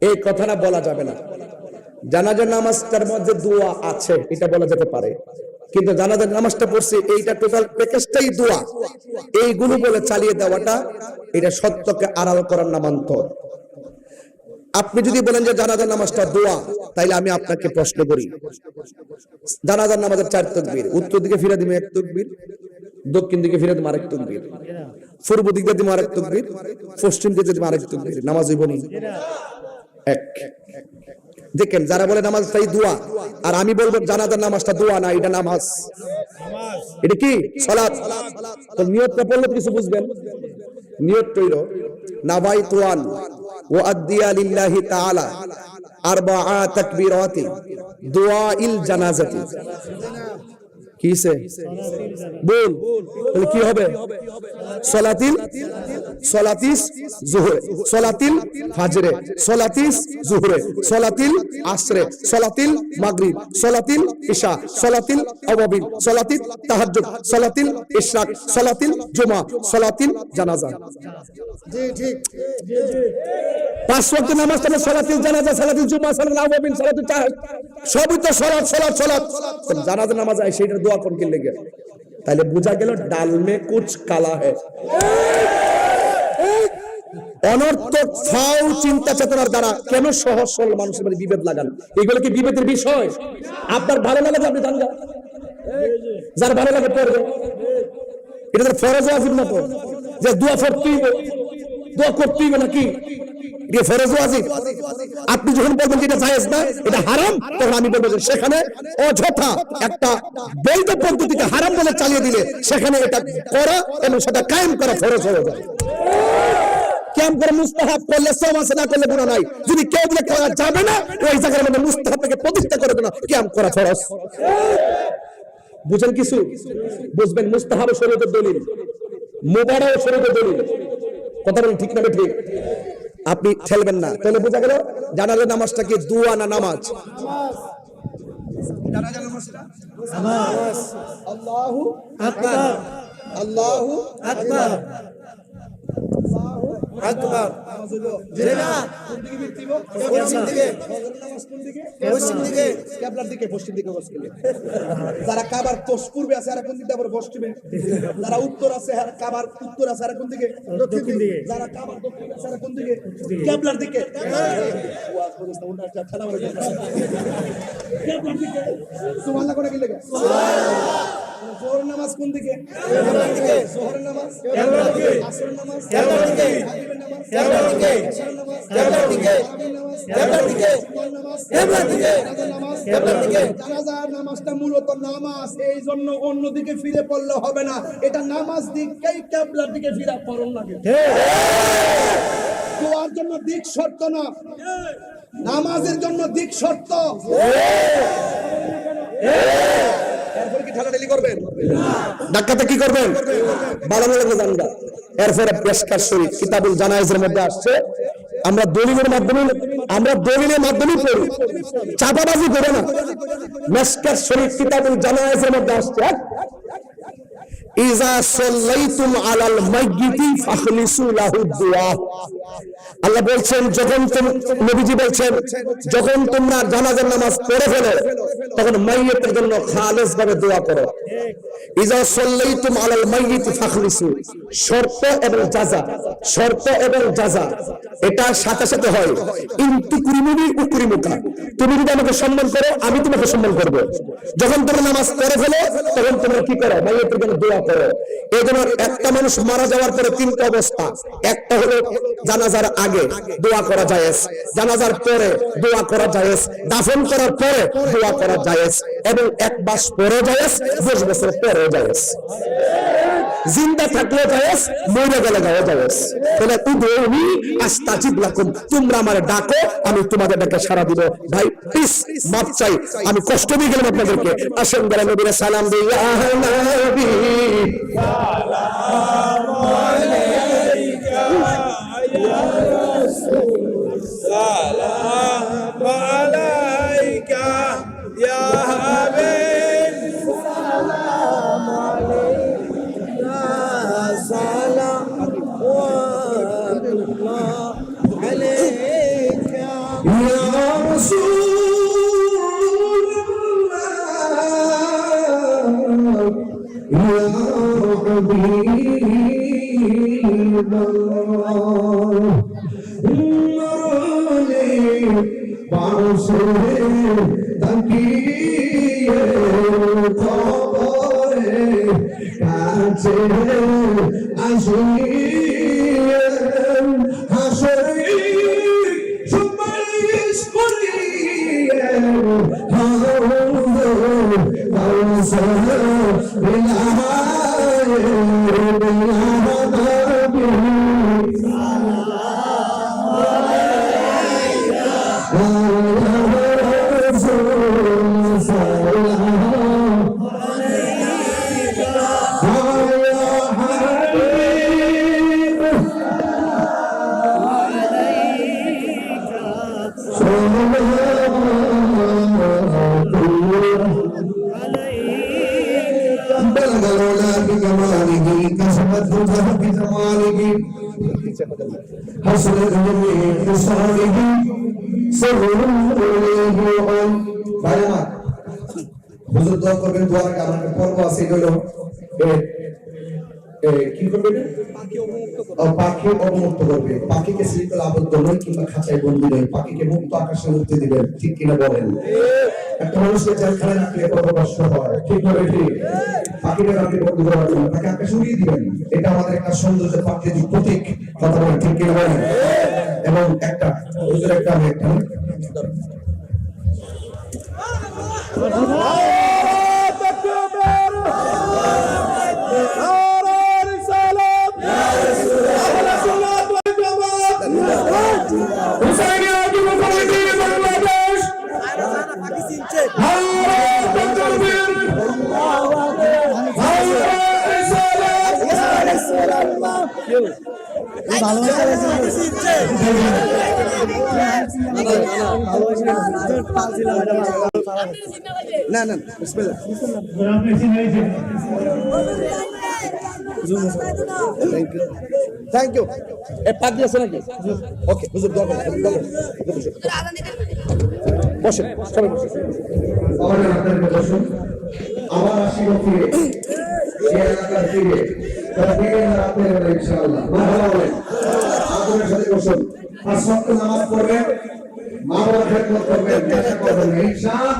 এই কথাটা বলা যাবে না। জানাজার নামাজটার মধ্যে দোয়া আছে এটা বলা যেতে পারে, কিন্তু জানাজার নামাজটা পড়ছি, এইটা টোটাল প্যাকেজটাই দোয়া। এইগুলো বলে চালিয়ে দেওয়াটা এটা সত্যকে আড়াল করার নামান্তর। আপনি যদি বলেন যে জানাজার নামাজটা দোয়া, তাইলে আমি আপনাকে প্রশ্ন করি, জানাজার নামাজের 4 তাকবীর, উত্তর দিকে ফিরে দিবে 1 তাকবীর, দক্ষিণ দিকে ফিরে দিবে আরেক তাকবীর, পূর্ব দিকে দিবে আরেক তাকবীর, পশ্চিম দিকে দিবে আরেক তাকবীর, নামাজ হইব নি? এক। দেখেন, যারা বলে নামাজটাই দোয়া, আর আমি বলবো জানাজার নামাজটা দোয়া না, এটা নামাজ। এটা কি? সালাত। তো নিয়তটা পড়লে কিছু বুঝবেন। নিয়ত হইল নাবাইতু আন ওয়াদ্দিয়া লিল্লাহি তাআলা আরবাআ তাকবীরাতি দুআইল জানাজাতি। কিসে বল, তাহলে কি হবে? সলাতিস জোহরে, সলাতিল ফাজরে, সলাতিস জোহরে, সলাতিল আসরে, সলাতিল মাগরিব, সলাতিল ইশা, সলাতিল আওয়াবিন, সলাতিল তাহাজ্জুদ, সলাতিল ইশরাক, সলাতিল জুমা, সলাতিল জানাজা। জি ঠিক। 5 ওয়াক্ত নামাজ, তাহলে সলাতিল জানাজা, সলাতিল জুমা, সলাতিল আওয়াবিন, সলাতিল তাহাজ্জুদ, সবই তো সলাত সলাত সলাত। জানাজা নামাজ আয়, সেইটার দোয়া কোন কি লেগে? তাহলে বোঝা গেল ডাল মে কুছ কালা হ্যায়। অনর্থক ফাউ চিন্তা চেতনার দ্বারা কেন সহজ সরল মানুষের মধ্যে বিভেদ লাগান? এগুলো কি বিভেদের বিষয়? আপনার ভালো না লাগে আপনি জানবেন, যার ভালো লাগে পড়বে। এটা তো ফরজ ওয়াজিব না তো যে দোয়া করতেই হবে, দোয়া করতেই হবে নাকি? এটা ফরজ ওয়াজিব। আপনি যখন বলবেন যে এটা জায়েজ না, এটা হারাম, তখন আমি বলবো যে সেখানে অযথা একটা বৈধ পদ্ধতিতে হারাম বলে চালিয়ে দিলে সেখানে এটা করা এবং সেটা কায়েম করা ফরজ হয়ে যায়। কায়েম করে মুস্তাহাব করলে সওয়াব আছে, না করলে গুনাহ নাই। যদি কেউ বলে করা যাবে না, ওই জায়গার মধ্যে মুস্তাহাবকে প্রতিষ্ঠা করে দেনা, কায়েম করা ফরজ। বুঝেন কিছু? বুঝবেন মুস্তাহাব শরীয়তের দলিল, মুবারক শরীয়তের দলিল। কথা বলেন ঠিক না ঠিক? আপনি ঠেলবেন না। তাহলে বোঝা গেল জানাজার নামাজটা কি দোয়া না নামাজ? জানাজার নামাজটা নামাজ। আল্লাহু আকবার, আল্লাহু আকবার, আল্লাহু আকবার। জেনা কোন দিকে বৃত্তিব? পশ্চিম দিকে। ফজরের নামাজ কোন দিকে? পশ্চিম দিকে। কিবলার দিকে, পশ্চিম দিকে বসলে। যারা কাবার পূর্বে আছে আর কোন দিকে? আবার পশ্চিমে। যারা উত্তর আছে আর কাবার উত্তর আছে আর কোন দিকে? দক্ষিণ দিকে। যারা কাবার দক্ষিণ আছে আর কোন দিকে? কিবলার দিকে। ওয়াজ করেছে ওটা খেলা করে কিবলার দিকে। সুবহানাল্লাহ করে কি লাগে? সুবহানাল্লাহ। জোহর নামাজ কোন দিকে? কিবলার দিকে। জোহরের নামাজ কিবলার দিকে। আসরের নামাজ কিবলার দিকে। মাগরিবের নামাজ কিবলার দিকে। ইশার নামাজ কিবলার দিকে। কিবলার দিকে। কিবলার দিকে। জানাজার নামাজ কিবলার দিকে। জানাজার নামাজটা মূলত নামাজ, এই জন্য অন্য দিকে ফিরে পড়লে হবে না। এটা নামাজ দিকেই কিবলার দিকে ফিরে পড়ন লাগে। ঠিক। দোয়ার জন্য দিক শর্ত না, নামাজের জন্য দিক শর্ত। এরপরে কি ঠেলাঠেলি করবেন? ধাক্কাতে কি করবেন? ভালো লাগবে জানবা। এরপরে পেশকার শরীফ কিতাবুল জানায়েজের মধ্যে আসছে, আমরা দলিলের মাধ্যমে পড়ি, চাপাবাজি করে না। পেশকার শরীফ কিতাবুল জানায়েজের মধ্যে আসছে, ইজা সাল্লাইতুম আলাল মাইয়িতি ফাখলিসু লাহু দুআ। আল্লাহ বলছেন, নবীজি বলছেন, যখন তোমরা জানাজার নামাজ পড়ে ফেলো তখন মাইয়িতের জন্য খালেস ভাবে দোয়া করো। ইজা সাল্লাইতুম আলাল মাইয়িতি ফাখলিসু, শর্ত এবং জাযা, শর্ত এবং জাযা এটা সাথে সাথে হয়। ইনতু কুরিমুনি উকরিমুকা, তুমি যদি আমাকে সম্মান করো আমি তোমাকে সম্মান করব। যখন তোমরা নামাজ পড়ে ফেলো তখন তোমরা কি করো? মাইয়িতের জন্য দোয়া করো। এই জন্য একটা মানুষ মারা যাওয়ার পরে 3টা অবস্থা। একটা হলো জানাজার আগে দোয়া করা জায়েজ, জানাজার পরে দোয়া করা জায়েজ, দাফন করার পরে দোয়া করা জায়েজ, এবং 1 মাস পরে জায়েজ, 10 বছর পরে জায়েজ। জিন্দা থাকলে জায়েজ, মরে গেলে জায়েজ। তাহলে উদউনি আস্তাজিব লাকুম, তোমরা আমারে ডাকো আমি তোমাদের ডাকে সাড়া দিব। ভাই প্লিজ মাফ চাই, আমি কষ্ট দিয়ে গেলাম আপনাদেরকে। আসেন গেলে নবীর সালাম দিই, ইয়া নবী সালাম আলাইকা ইয়া রাসূল, সালাম আলাইকা ইয়া হাবিব, সালাম আলাইকা, সালাম আলাইকা ইয়া রাসূল। ইয়া হাবিবাল্লাহ নূরে পাশে তাকিয়ে কবরে কাছে আসিয়ে হাসরে সুপারিশ করিয়ে হাউজে কাউসার বিলায়ে বিলাহাবি بجماله كسبت وجهه بجماله حسنت جميع خصاله سرور إليه وعن বাইরে হুজুর দোয়া করবেন দোয়ার আগে আমাদের পর্ব আছে হলো কি করবে পাখি অবমুক্ত করবে পাখিকে শৃঙ্খল আবদ্ধ নয় কিংবা খাঁচায় বন্দি নয় পাখিকে মুক্ত আকাশে উঠতে দিবেন ঠিক কিনা বলেন একটা মানুষকে জেলখানায় রাখলে কত কষ্ট হয় ঠিক হবে ঠিক পাখিকে আপনি বন্দি করার জন্য তাকে আকাশে উড়িয়ে দিবেন এটা আমাদের একটা সৌন্দর্য প্রাকৃতিক প্রতীক কথা বলেন ঠিক কিনা বলেন এবং একটা হুজুর একটা আমি একটা না না বিসমিল্লাহ থ্যাংক ইউ এ পাক দিয়েছে নাকি ওকে হুজুর দোয়া করুন বসেন সবাই বসেন আমাদের আপনাদের বসুন আমার আশীর্বাদ ফিরে এই এলাকার ফিরে তবে আপনাদের ইনশাআল্লাহ মারহাবা বলেন আপনাদের সাথে বসুন পাঁচ ওয়াক্ত নামাজ পড়বেন মা বাবার খেদমত করবেন নেশা করবেন ইনশাআল্লাহ